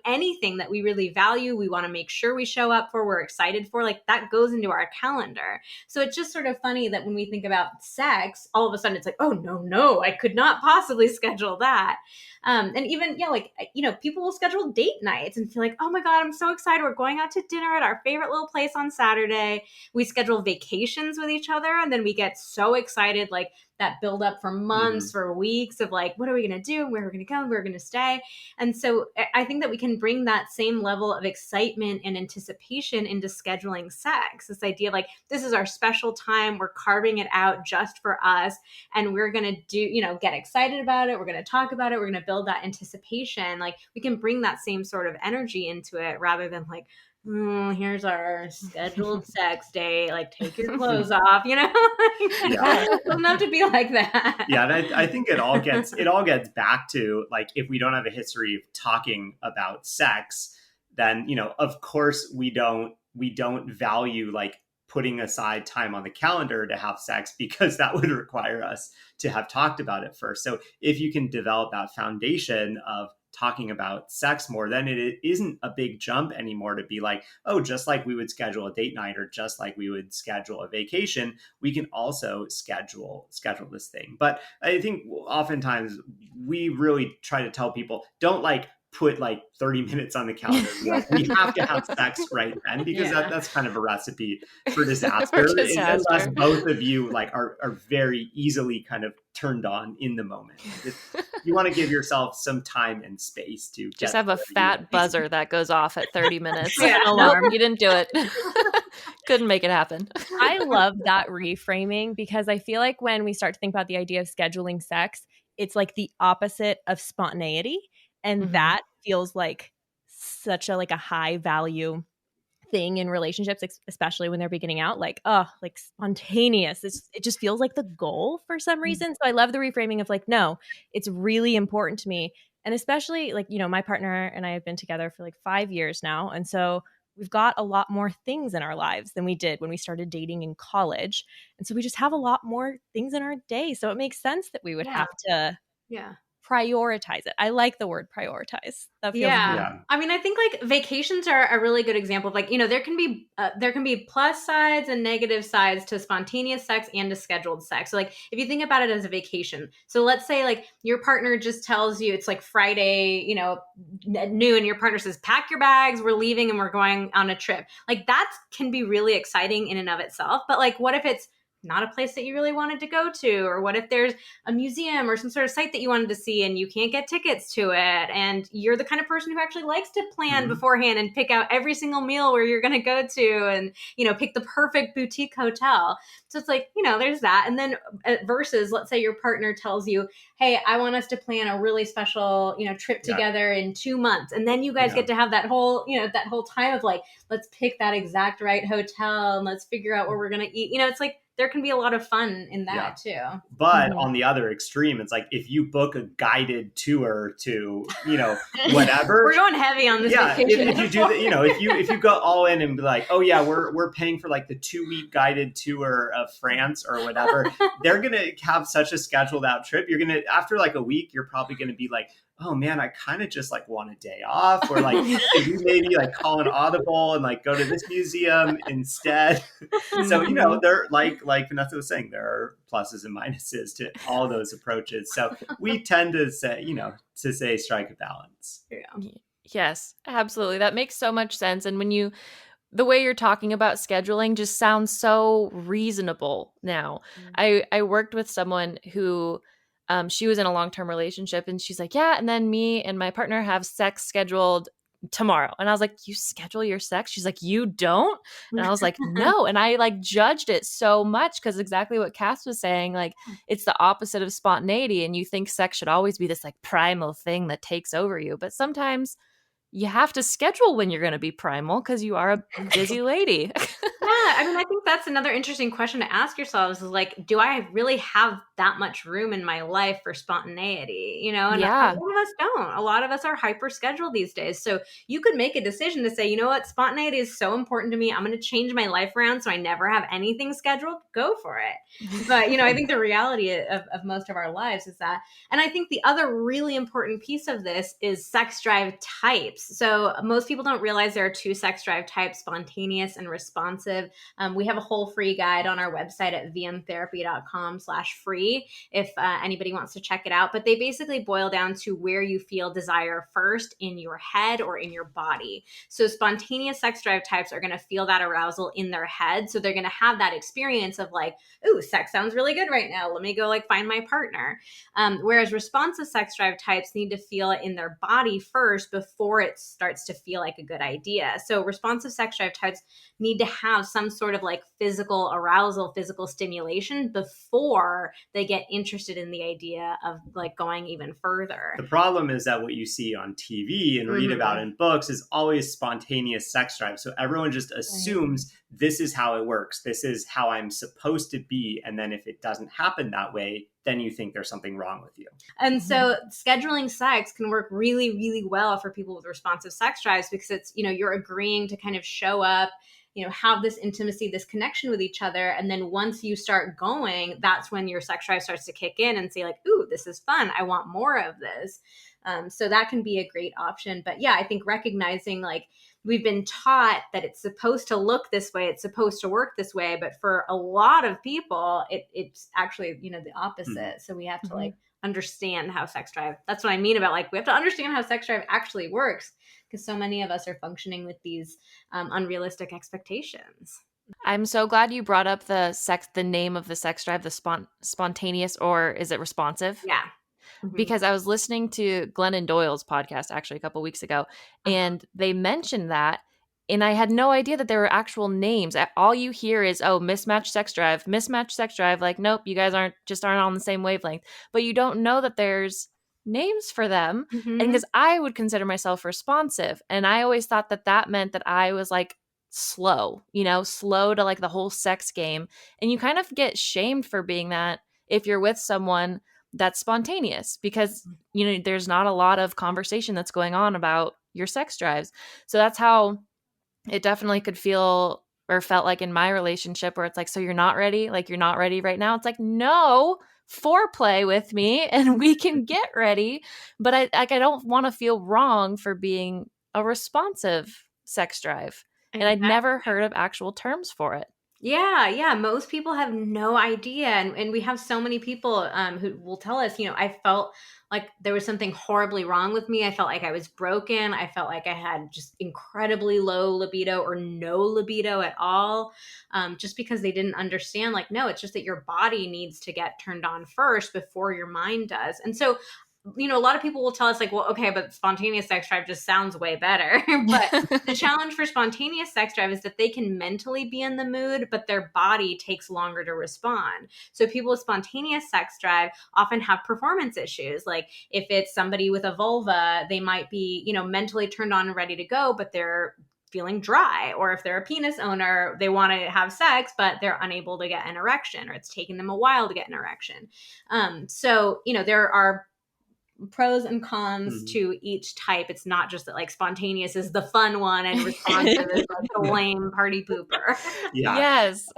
anything that we really value, we want to make sure we show up for, we're excited for, like that goes into our calendar. So it's just sort of funny that when we think about sex, all of a sudden it's like, oh, no, I could not possibly schedule that. And even, people will schedule date nights and feel like, oh my God, I'm so excited. We're going out to dinner at our favorite little place on Saturday. We schedule vacations with each other. And then we get so excited, like that build up for months, for weeks of like, what are we going to do? Where are we going to go? Where are we going to stay? And so I think that we can bring that same level of excitement and anticipation into scheduling sex. This idea of like, this is our special time. We're carving it out just for us. And we're going to do, get excited about it. We're going to talk about it. We're going to build that anticipation. Like we can bring that same sort of energy into it rather than like, here's our scheduled sex day. Like, take your clothes off, It doesn't have to be like that. Yeah, and I think it all gets back to like if we don't have a history of talking about sex, then of course we don't value like putting aside time on the calendar to have sex because that would require us to have talked about it first. So if you can develop that foundation of talking about sex more, then it isn't a big jump anymore to be like, oh, just like we would schedule a date night or just like we would schedule a vacation, we can also schedule this thing. But I think oftentimes we really try to tell people, don't like put like 30 minutes on the calendar. Like, we have to have sex right then because that's kind of a recipe for disaster. Unless both of you like are very easily kind of turned on in the moment. You want to give yourself some time and space to just have a fat buzzer that goes off at 30 minutes. Yeah. Alarm. You didn't do it. Couldn't make it happen. I love that reframing because I feel like when we start to think about the idea of scheduling sex, it's like the opposite of spontaneity. And that feels like such a high value thing in relationships, especially when they're beginning out, like spontaneous. It just feels like the goal for some reason. So I love the reframing of no, it's really important to me. And especially my partner and I have been together for 5 years now. And so we've got a lot more things in our lives than we did when we started dating in college. And so we just have a lot more things in our day. So it makes sense that we would have to prioritize it. I like the word prioritize. That feels good. Yeah. I mean, I think vacations are a really good example of there can be plus sides and negative sides to spontaneous sex and to scheduled sex. So if you think about it as a vacation, so let's say your partner just tells you it's Friday, at noon, your partner says, pack your bags, we're leaving and we're going on a trip. That can be really exciting in and of itself. But what if it's not a place that you really wanted to go to? Or what if there's a museum or some sort of site that you wanted to see and you can't get tickets to it? And you're the kind of person who actually likes to plan beforehand and pick out every single meal where you're going to go to and, pick the perfect boutique hotel. So it's there's that. And then versus, let's say your partner tells you, hey, I want us to plan a really special, trip together in 2 months. And then you guys get to have that whole time of let's pick that exact right hotel and let's figure out where we're going to eat. It's there can be a lot of fun in that too. But on the other extreme, it's if you book a guided tour to, whatever. We're going heavy on this vacation. If you do if you go all in and be oh yeah, we're paying for the 2-week guided tour of France or whatever, they're going to have such a scheduled out trip. You're going to, after a week, you're probably going to be oh man, I kind of just want a day off, or if you maybe call an audible and go to this museum instead. So, they're like Vanessa was saying, there are pluses and minuses to all those approaches. So we tend to say, strike a balance. Yeah. Yes, absolutely. That makes so much sense. And the way you're talking about scheduling just sounds so reasonable now. I worked with someone who she was in a long-term relationship, and she's yeah, and then me and my partner have sex scheduled tomorrow. And I was you schedule your sex? She's you don't? And I was no. And I judged it so much because exactly what Cass was saying, it's the opposite of spontaneity. And you think sex should always be this primal thing that takes over you. But sometimes you have to schedule when you're going to be primal because you are a busy lady. Yeah, I mean, I think that's another interesting question to ask yourselves is do I really have that much room in my life for spontaneity? And a lot of us don't. A lot of us are hyper scheduled these days. So you could make a decision to say, you know what, spontaneity is so important to me. I'm going to change my life around so I never have anything scheduled. Go for it. But, I think the reality of most of our lives is that. And I think the other really important piece of this is sex drive types. So most people don't realize there are 2 sex drive types, spontaneous and responsive. We have a whole free guide on our website at vmtherapy.com/free if anybody wants to check it out. But they basically boil down to where you feel desire first, in your head or in your body. So spontaneous sex drive types are going to feel that arousal in their head. So they're going to have that experience of ooh, sex sounds really good right now. Let me go find my partner. Whereas responsive sex drive types need to feel it in their body first before it starts to feel like a good idea. So responsive sex drive types need to have some sort of physical arousal, physical stimulation before they get interested in the idea of going even further. The problem is that what you see on TV and read about in books is always spontaneous sex drive. So everyone just assumes this is how it works. This is how I'm supposed to be. And then if it doesn't happen that way, then you think there's something wrong with you. And so scheduling sex can work really, really well for people with responsive sex drives because it's, you're agreeing to kind of show up, have this intimacy, this connection with each other. And then once you start going, that's when your sex drive starts to kick in and say ooh, this is fun. I want more of this. So that can be a great option. But yeah, I think recognizing we've been taught that it's supposed to look this way, it's supposed to work this way. But for a lot of people, it's actually, the opposite. So we have to understand how sex drive, that's what I mean about we have to understand how sex drive actually works because so many of us are functioning with these unrealistic expectations. I'm so glad you brought up the name of the sex drive, the spontaneous, or is it responsive? Yeah. Because I was listening to Glennon Doyle's podcast actually a couple weeks ago, and they mentioned that, and I had no idea that there were actual names. All you hear is, oh, mismatched sex drive. Nope, you guys aren't on the same wavelength. But you don't know that there's names for them. Mhm. And because I would consider myself responsive. And I always thought that that meant that I was like slow, slow to like the whole sex game. And you kind of get shamed for being that if you're with someone that's spontaneous, because, there's not a lot of conversation that's going on about your sex drives. So that's how it definitely could feel or felt like in my relationship, where it's like, so you're not ready? Like, you're not ready right now? It's like, no, foreplay with me and we can get ready. But I don't want to feel wrong for being a responsive sex drive. And I'd never heard of actual terms for it. Yeah. Most people have no idea. And we have so many people who will tell us, I felt like there was something horribly wrong with me. I felt like I was broken. I felt like I had just incredibly low libido or no libido at all, just because they didn't understand, like, no, it's just that your body needs to get turned on first before your mind does. And so, a lot of people will tell us like, well, okay, but spontaneous sex drive just sounds way better. But the challenge for spontaneous sex drive is that they can mentally be in the mood, but their body takes longer to respond. So people with spontaneous sex drive often have performance issues. Like if it's somebody with a vulva, they might be, mentally turned on and ready to go, but they're feeling dry. Or if they're a penis owner, they want to have sex, but they're unable to get an erection, or it's taking them a while to get an erection. So, there are pros and cons to each type. It's not just that like spontaneous is the fun one and responsive is like the lame party pooper. Yeah. Yes.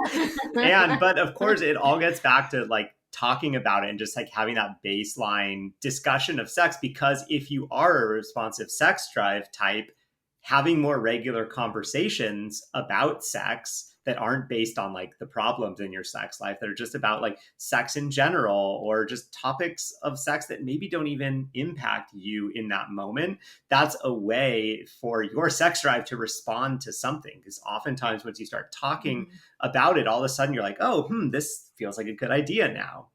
But of course it all gets back to like talking about it and just like having that baseline discussion of sex, because if you are a responsive sex drive type, having more regular conversations about sex that aren't based on like the problems in your sex life, that are just about like sex in general, or just topics of sex that maybe don't even impact you in that moment. That's a way for your sex drive to respond to something. Because oftentimes once you start talking about it, all of a sudden you're like, oh, this feels like a good idea now.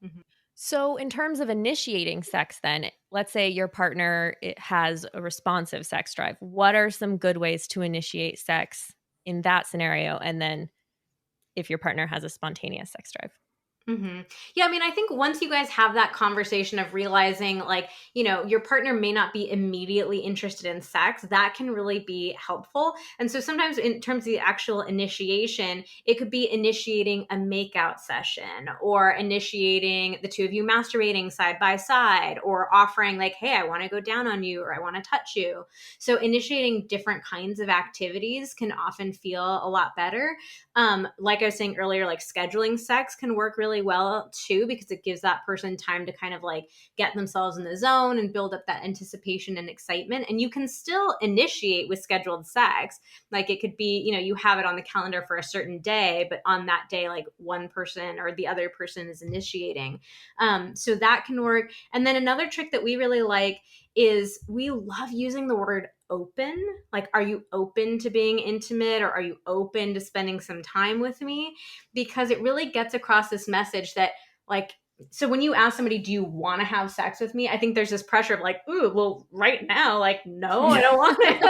So in terms of initiating sex then, let's say your partner has a responsive sex drive. What are some good ways to initiate sex in that scenario? And then if your partner has a spontaneous sex drive? Yeah, I think once you guys have that conversation of realizing like, your partner may not be immediately interested in sex, that can really be helpful. And so sometimes in terms of the actual initiation, it could be initiating a makeout session, or initiating the two of you masturbating side by side, or offering like, hey, I want to go down on you, or I want to touch you. So initiating different kinds of activities can often feel a lot better. Like I was saying earlier, like scheduling sex can work really well too, because it gives that person time to kind of like get themselves in the zone and build up that anticipation and excitement. And you can still initiate with scheduled sex. Like it could be, you have it on the calendar for a certain day, but on that day, like one person or the other person is initiating. So that can work. And then another trick that we really like is we love using the word open. Like, are you open to being intimate, or are you open to spending some time with me? Because it really gets across this message that like, so when you ask somebody, do you want to have sex with me? I think there's this pressure of like, ooh, well, right now, like, no, I don't want it.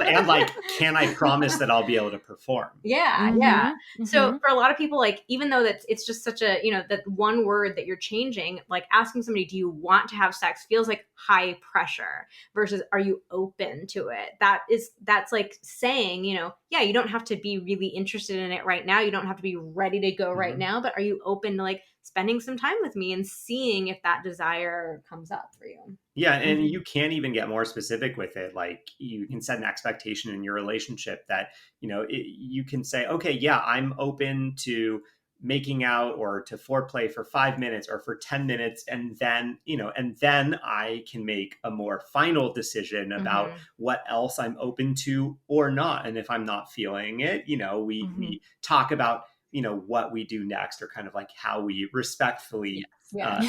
and like, can I promise that I'll be able to perform? Yeah. So for a lot of people, like, even though it's just such a, that one word that you're changing, like asking somebody, do you want to have sex, feels like high pressure versus are you open to it? That's like saying, yeah, you don't have to be really interested in it right now. You don't have to be ready to go right now, but are you open to like spending some time with me and seeing if that desire comes up for you? Yeah. And you can even get more specific with it. Like you can set an expectation in your relationship that, you can say, okay, yeah, I'm open to making out or to foreplay for 5 minutes or for 10 minutes. And then, and then I can make a more final decision about what else I'm open to or not. And if I'm not feeling it, we talk about, what we do next, or kind of like how we respectfully shut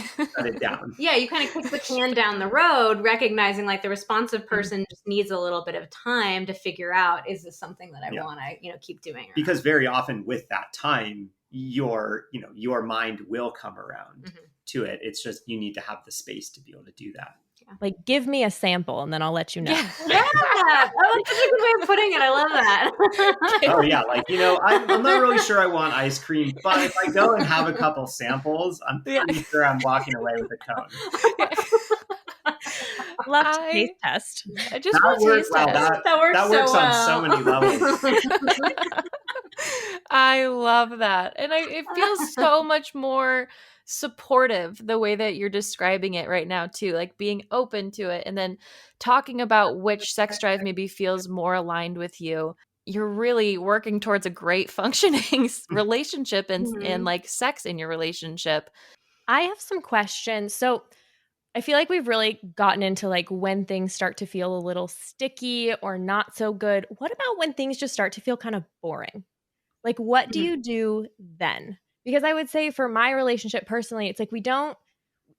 it down. Yeah, you kind of kick the can down the road, recognizing like the responsive person just needs a little bit of time to figure out, is this something that I want to, keep doing? Because very often with that time, your mind will come around to it. It's just, you need to have the space to be able to do that. Like, give me a sample and then I'll let you know. Yeah. Oh, that's such a good way of putting it. I love that. Oh yeah. Like, I'm not really sure I want ice cream, but if I go and have a couple samples, I'm pretty sure I'm walking away with a cone. Love to taste test. I just That want to works. taste Wow, test. that works on so many levels. I love that. And it feels so much more supportive the way that you're describing it right now too, like being open to it and then talking about which sex drive maybe feels more aligned with you. You're really working towards a great functioning relationship and like sex in your relationship. I have some questions. So I feel like we've really gotten into like when things start to feel a little sticky or not so good. What about when things just start to feel kind of boring? Like, what do you do then? Because I would say for my relationship personally, it's like we don't,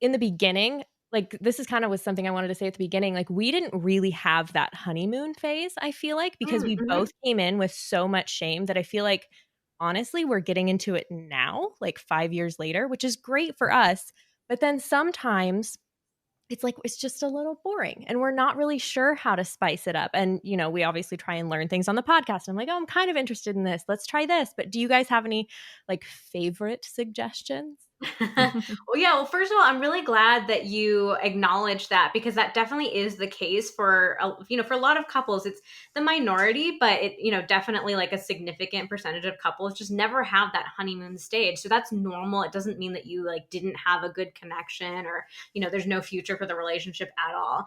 in the beginning, like this is kind of was something I wanted to say at the beginning, like we didn't really have that honeymoon phase, I feel like, because we both came in with so much shame that I feel like, honestly, we're getting into it now, like 5 years later, which is great for us. But then sometimes it's like it's just a little boring and we're not really sure how to spice it up. And, you know, we obviously try and learn things on the podcast. I'm like, oh, I'm kind of interested in this. Let's try this. But do you guys have any like favorite suggestions? Well, yeah. Well, first of all, I'm really glad that you acknowledge that because that definitely is the case for, for a lot of couples. It's the minority, but it, definitely like a significant percentage of couples just never have that honeymoon stage. So that's normal. It doesn't mean that you like didn't have a good connection or, there's no future for the relationship at all.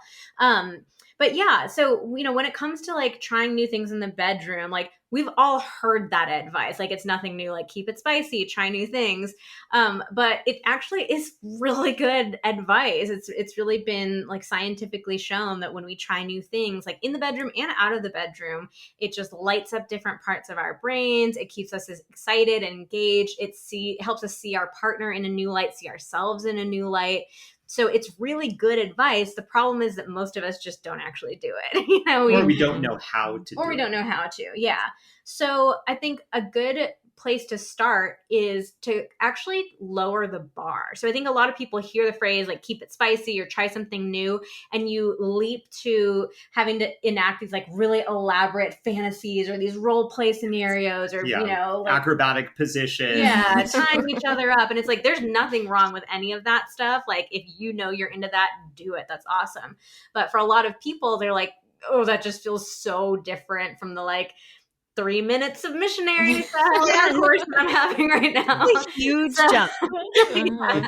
But yeah, so, when it comes to like trying new things in the bedroom, like we've all heard that advice. Like it's nothing new, like keep it spicy, try new things. But it actually is really good advice. It's really been like scientifically shown that when we try new things, like in the bedroom and out of the bedroom, it just lights up different parts of our brains. It keeps us excited and engaged. It helps us see our partner in a new light, see ourselves in a new light. So it's really good advice. The problem is that most of us just don't actually do it. Or we don't know how to. Or we don't know how to. Yeah. So I think a good place to start is to actually lower the bar. So I think a lot of people hear the phrase like keep it spicy or try something new and you leap to having to enact these like really elaborate fantasies or these role play scenarios or like, acrobatic positions. Yeah, tying each other up. And it's like there's nothing wrong with any of that stuff. Like if you're into that, do it. That's awesome. But for a lot of people, they're like, oh, that just feels so different from the like 3 minutes of missionary style course that I'm having right now. It's a huge jump. Yeah.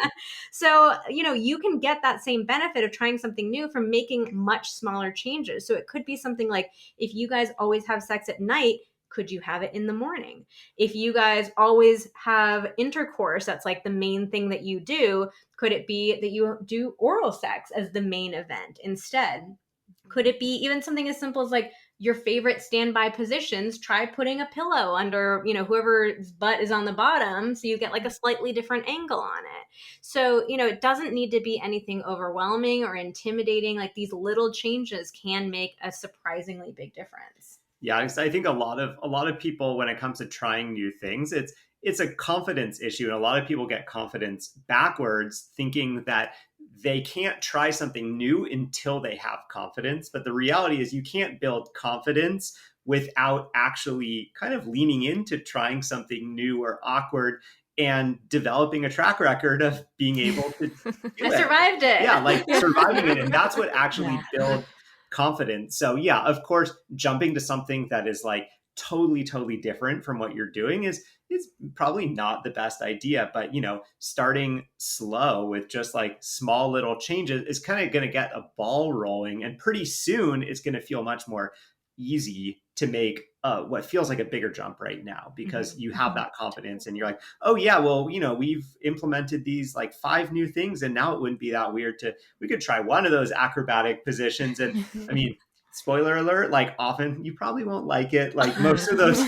So, you can get that same benefit of trying something new from making much smaller changes. So it could be something like if you guys always have sex at night, could you have it in the morning? If you guys always have intercourse, that's like the main thing that you do, could it be that you do oral sex as the main event instead? Could it be even something as simple as like your favorite standby positions? Try putting a pillow under, whoever's butt is on the bottom so you get like a slightly different angle on it. So, it doesn't need to be anything overwhelming or intimidating. Like these little changes can make a surprisingly big difference. Yeah, I think a lot of people, when it comes to trying new things, it's a confidence issue. And a lot of people get confidence backwards, thinking that they can't try something new until they have confidence. But the reality is you can't build confidence without actually kind of leaning into trying something new or awkward and developing a track record of being able to do it. Survived it. Yeah, like surviving it. And that's what actually builds confidence. So yeah, of course, jumping to something that is like totally different from what you're doing is probably not the best idea. But starting slow with just like small little changes is kind of going to get a ball rolling, and pretty soon it's going to feel much more easy to make what feels like a bigger jump right now, because you have that confidence and you're like, oh yeah, well, we've implemented these like 5 new things and now it wouldn't be that weird we could try one of those acrobatic positions. And I mean, spoiler alert, like often you probably won't like it. Like most of those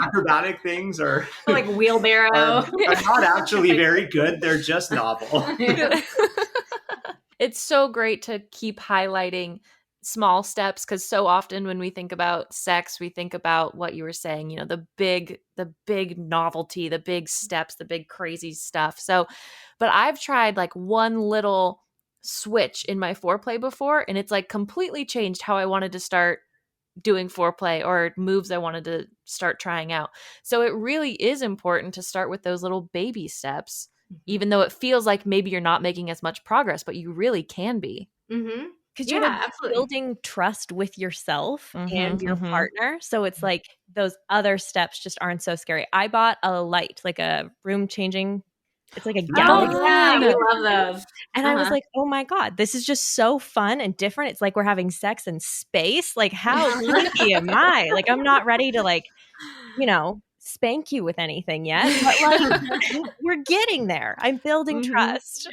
acrobatic things are like wheelbarrow are not actually very good. They're just novel. It's so great to keep highlighting small steps, because so often when we think about sex, we think about what you were saying, the big novelty, the big steps, the big crazy stuff. So, but I've tried like one little switch in my foreplay before, and it's like completely changed how I wanted to start doing foreplay or moves I wanted to start trying out. So it really is important to start with those little baby steps, even though it feels like maybe you're not making as much progress, but you really can be. Mm-hmm. because Yeah, you're like absolutely. building trust with yourself and your mhm. partner. So it's like those other steps just aren't so scary. I bought a light, like a room changing. It's like a galaxy Oh, yeah, light. we love those. And I was like, oh my God, this is just so fun and different. It's like we're having sex in space. Like, how kinky am I? Like, I'm not ready to like, spank you with anything yet, but like we're getting there. I'm building trust.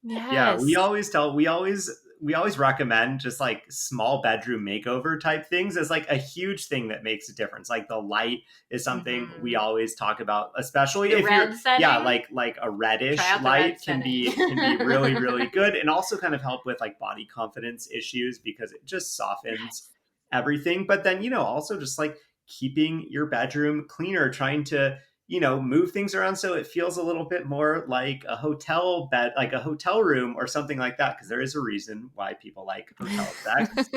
Yeah, we Yes. always recommend just like small bedroom makeover type things as like a huge thing that makes a difference. Like the light is something we always talk about, especially The if red you're setting? like a reddish Try out the light red can be really really good, and also kind of help with like body confidence issues because it just softens everything. But then also just like keeping your bedroom cleaner, trying to move things around so it feels a little bit more like a hotel bed, like a hotel room or something like that, because there is a reason why people like hotel sex.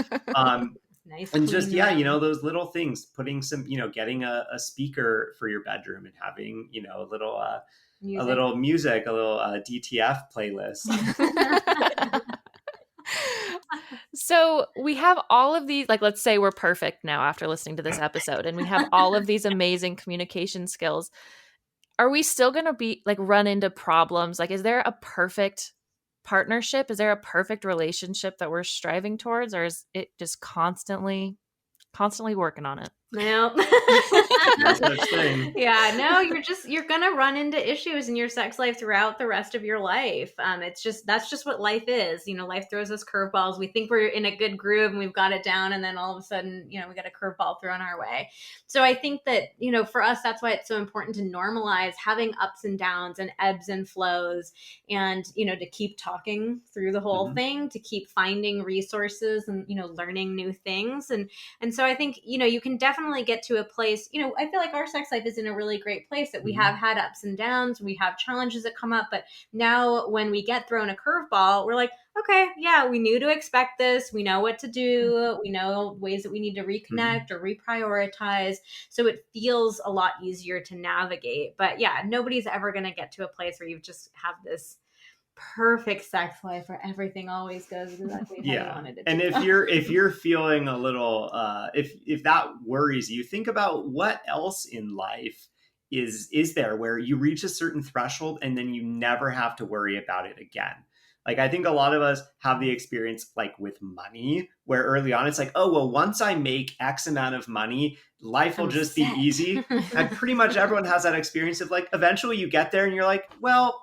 Nice, And just, clean room. those little things, putting some, getting a speaker for your bedroom and having, a Music. little music, a little DTF playlist. So we have all of these, like, let's say we're perfect now after listening to this episode, and we have all of these amazing communication skills. Are we still going to be like run into problems? Like, is there a perfect partnership? Is there a perfect relationship that we're striving towards, or is it just constantly working on it? No. No such thing. Yeah, no, you're gonna run into issues in your sex life throughout the rest of your life. That's just what life is. Life throws us curveballs. We think we're in a good groove and we've got it down, and then all of a sudden, we got a curveball thrown our way. So I think that, for us, that's why it's so important to normalize having ups and downs and ebbs and flows, and to keep talking through the whole thing, to keep finding resources and learning new things. And so I think, you can definitely get to a place, I feel like our sex life is in a really great place, that we have had ups and downs, we have challenges that come up, but now when we get thrown a curveball, we're like, okay, yeah, we knew to expect this. We know what to do. We know ways that we need to reconnect or reprioritize. So it feels a lot easier to navigate. But yeah, nobody's ever going to get to a place where you just have this perfect sex life where everything always goes exactly how you wanted it to. And if you're feeling a little if that worries you, think about what else in life is there where you reach a certain threshold and then you never have to worry about it again. Like, I think a lot of us have the experience like with money, where early on it's like, oh, well, once I make X amount of money, life will just be easy. And pretty much everyone has that experience of like, eventually you get there and you're like, well,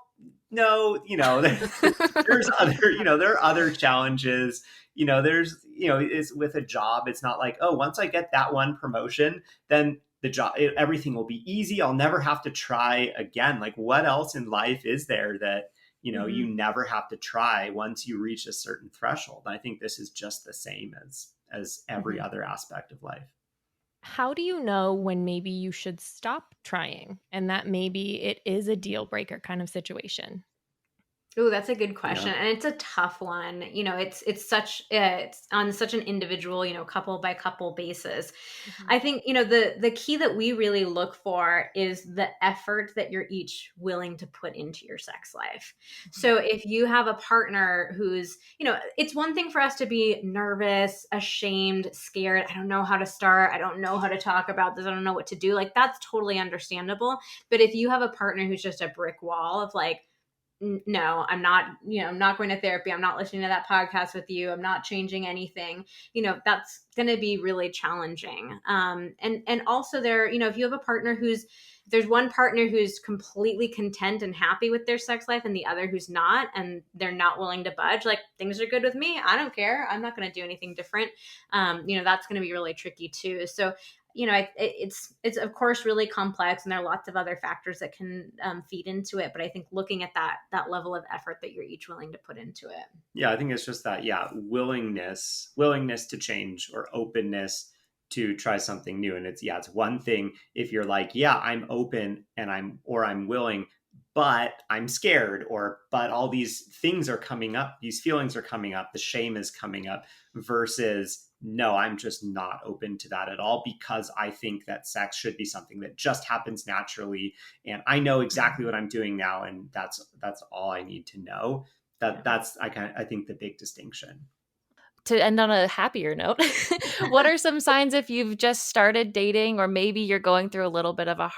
no, there's other, there are other challenges. There's, it's with a job. It's not like, oh, once I get that one promotion, then the job, everything will be easy. I'll never have to try again. Like, what else in life is there that, you never have to try once you reach a certain threshold? I think this is just the same as every other aspect of life. How do you know when maybe you should stop trying and that maybe it is a deal breaker kind of situation? Oh, that's a good question. And it's a tough one. It's on such an individual, couple by couple basis. I think, the key that we really look for is the effort that you're each willing to put into your sex life. So if you have a partner who's, it's one thing for us to be nervous, ashamed, scared. I don't know how to start. I don't know how to talk about this. I don't know what to do. Like, that's totally understandable. But if you have a partner who's just a brick wall of like, no, I'm not, I'm not going to therapy. I'm not listening to that podcast with you. I'm not changing anything. That's going to be really challenging. And also there, if you have a partner there's one partner who's completely content and happy with their sex life and the other who's not, and they're not willing to budge, like, things are good with me. I don't care. I'm not going to do anything different. That's going to be really tricky too. So, it's of course really complex, and there are lots of other factors that can feed into it. But I think looking at that level of effort that you're each willing to put into it. Yeah, I think it's just that, willingness to change or openness to try something new. And it's one thing if you're like, I'm open and I'm willing, but I'm scared, but all these things are coming up, these feelings are coming up, the shame is coming up, versus no, I'm just not open to that at all, because I think that sex should be something that just happens naturally. And I know exactly what I'm doing now. And that's all I need to know. I think the big distinction. to end on a happier note, what are some signs if you've just started dating, or maybe you're going through a little bit of a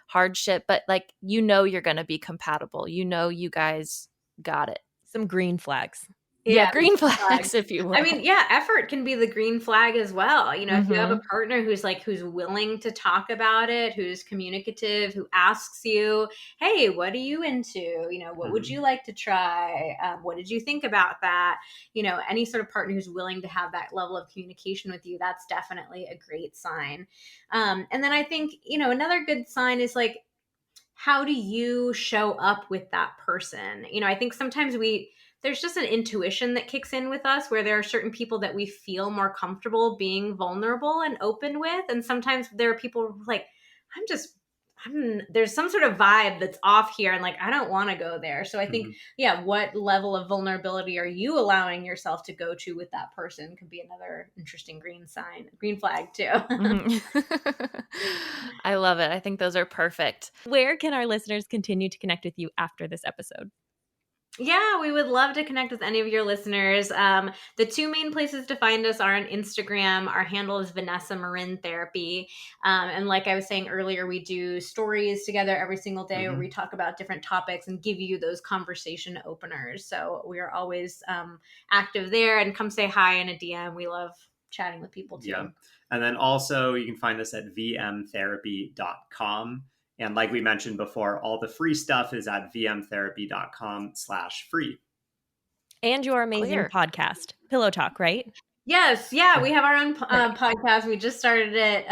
hardship, but like, you're going to be compatible. You guys got it. Some green flags. Yeah, green flags, if you will. I mean, yeah, effort can be the green flag as well. If you have a Mhm. partner who's willing to talk about it, who's communicative, who asks you, hey, what are you into? What would you like to try? What did you think about that? Any sort of partner who's willing to have that level of communication with you, that's definitely a great sign. And then I think, another good sign is like, how do you show up with that person? I think sometimes there's just an intuition that kicks in with us where there are certain people that we feel more comfortable being vulnerable and open with. And sometimes there are people who are like, there's some sort of vibe that's off here. And like, I don't want to go there. So I think, what level of vulnerability are you allowing yourself to go to with that person could be another interesting green flag too. I love it. I think those are perfect. Where can our listeners continue to connect with you after this episode? Yeah, we would love to connect with any of your listeners. The two main places to find us are on Instagram. Our handle is Vanessa Marin Therapy. And like I was saying earlier, we do stories together every single day where we talk about different topics and give you those conversation openers. So we are always active there, and come say hi in a DM. We love chatting with people too. Yeah. And then also you can find us at vmtherapy.com. And like we mentioned before, all the free stuff is at vmtherapy.com/free. And your amazing podcast, Pillow Talk, right? Yes. Yeah. We have our own podcast. We just started it.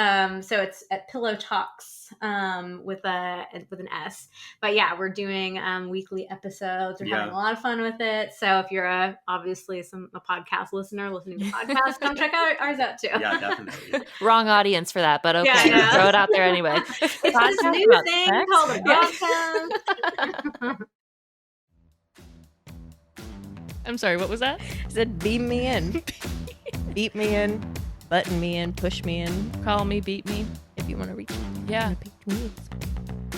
So it's at Pillow Talks with an S. But yeah, we're doing weekly episodes. We're having a lot of fun with it. So if you're obviously a podcast listener listening to podcasts, come check out ours out too. Yeah, definitely. Wrong audience for that, but okay. Yeah. Throw it out there anyway. It's this new thing called a podcast. I'm sorry, what was that? I said, beam me in. Beat me in, button me in, push me in. Call me, beat me. If you want to reach me. Yeah. Page me.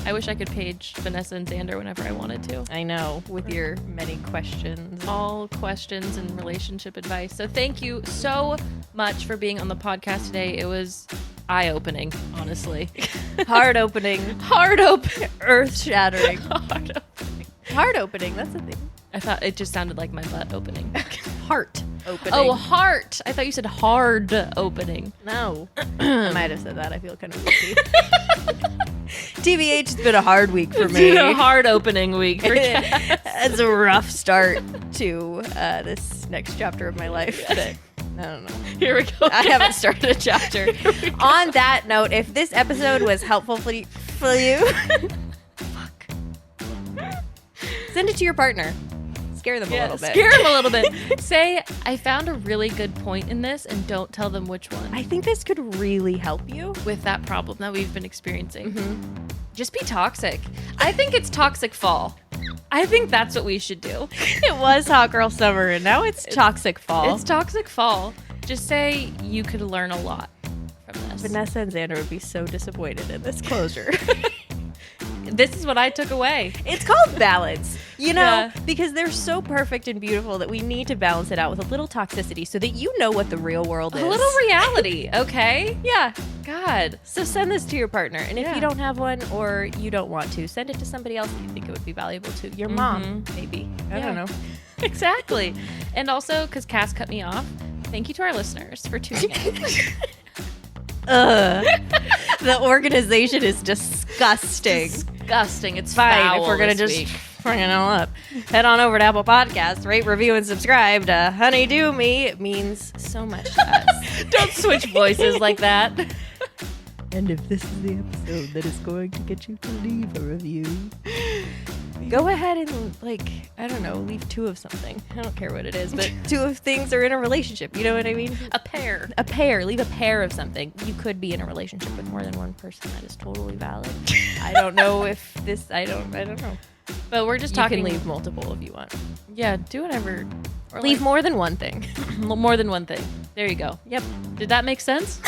I wish I could page Vanessa and Xander whenever I wanted to. I know, with your many questions. All questions and relationship advice. So thank you so much for being on the podcast today. It was eye-opening, honestly. Heart-opening. Earth-shattering. Heart-opening, that's the thing. I thought it just sounded like my butt opening. Heart opening. Oh, heart. I thought you said hard opening. No. I might have said that. I feel kind of guilty. TBH, it's been a hard week for me. It's been a hard opening week for Cass. It's a rough start to this next chapter of my life. But I don't know. Here we go. I haven't started a chapter. On that note, if this episode was helpful for you, send it to your partner. Scare them a little bit. Scare them a little bit. Say, I found a really good point in this, and don't tell them which one. I think this could really help you With that problem that we've been experiencing. Just be toxic. I think it's toxic fall. I think that's what we should do. It was hot girl summer, and now it's toxic fall. It's toxic fall. Just say you could learn a lot from this. Vanessa and Xander would be so disappointed in this closure. This is what I took away. It's called balance, because they're so perfect and beautiful that we need to balance it out with a little toxicity so that you know what the real world is. A little reality, okay? Yeah. God. So send this to your partner. And if you don't have one or you don't want to, send it to somebody else that you think it would be valuable to. Your mom, maybe. I don't know. Exactly. And also, because Cass cut me off, thank you to our listeners for tuning in. The organization is disgusting. Disgusting. It's Fine foul if we're going to this just week. bring it all up. Head on over to Apple Podcasts, rate, review, and subscribe to Honeydew Me. It means so much to us. Don't switch voices like that. And if this is the episode that is going to get you to leave a review, go ahead and, leave 2 of something. I don't care what it is, but 2 of things are in a relationship. You know what I mean? A pair. A pair. Leave a pair of something. You could be in a relationship with more than one person. That is totally valid. I don't know if this... I don't know. But we're just You talking. can leave multiple if you want. Yeah, do whatever. Or Leave more than one thing. more than one thing. There you go. Yep. Did that make sense?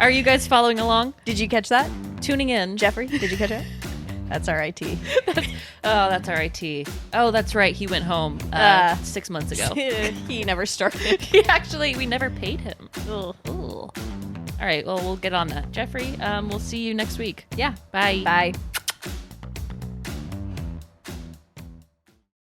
Are you guys following along? Did you catch that? Tuning in. Jeffrey, did you catch it? That's RIT. That's RIT. Oh, that's right. He went home 6 months ago. He never started. We never paid him. Ugh. All right. Well, we'll get on that. Jeffrey, we'll see you next week. Yeah. Bye. Bye.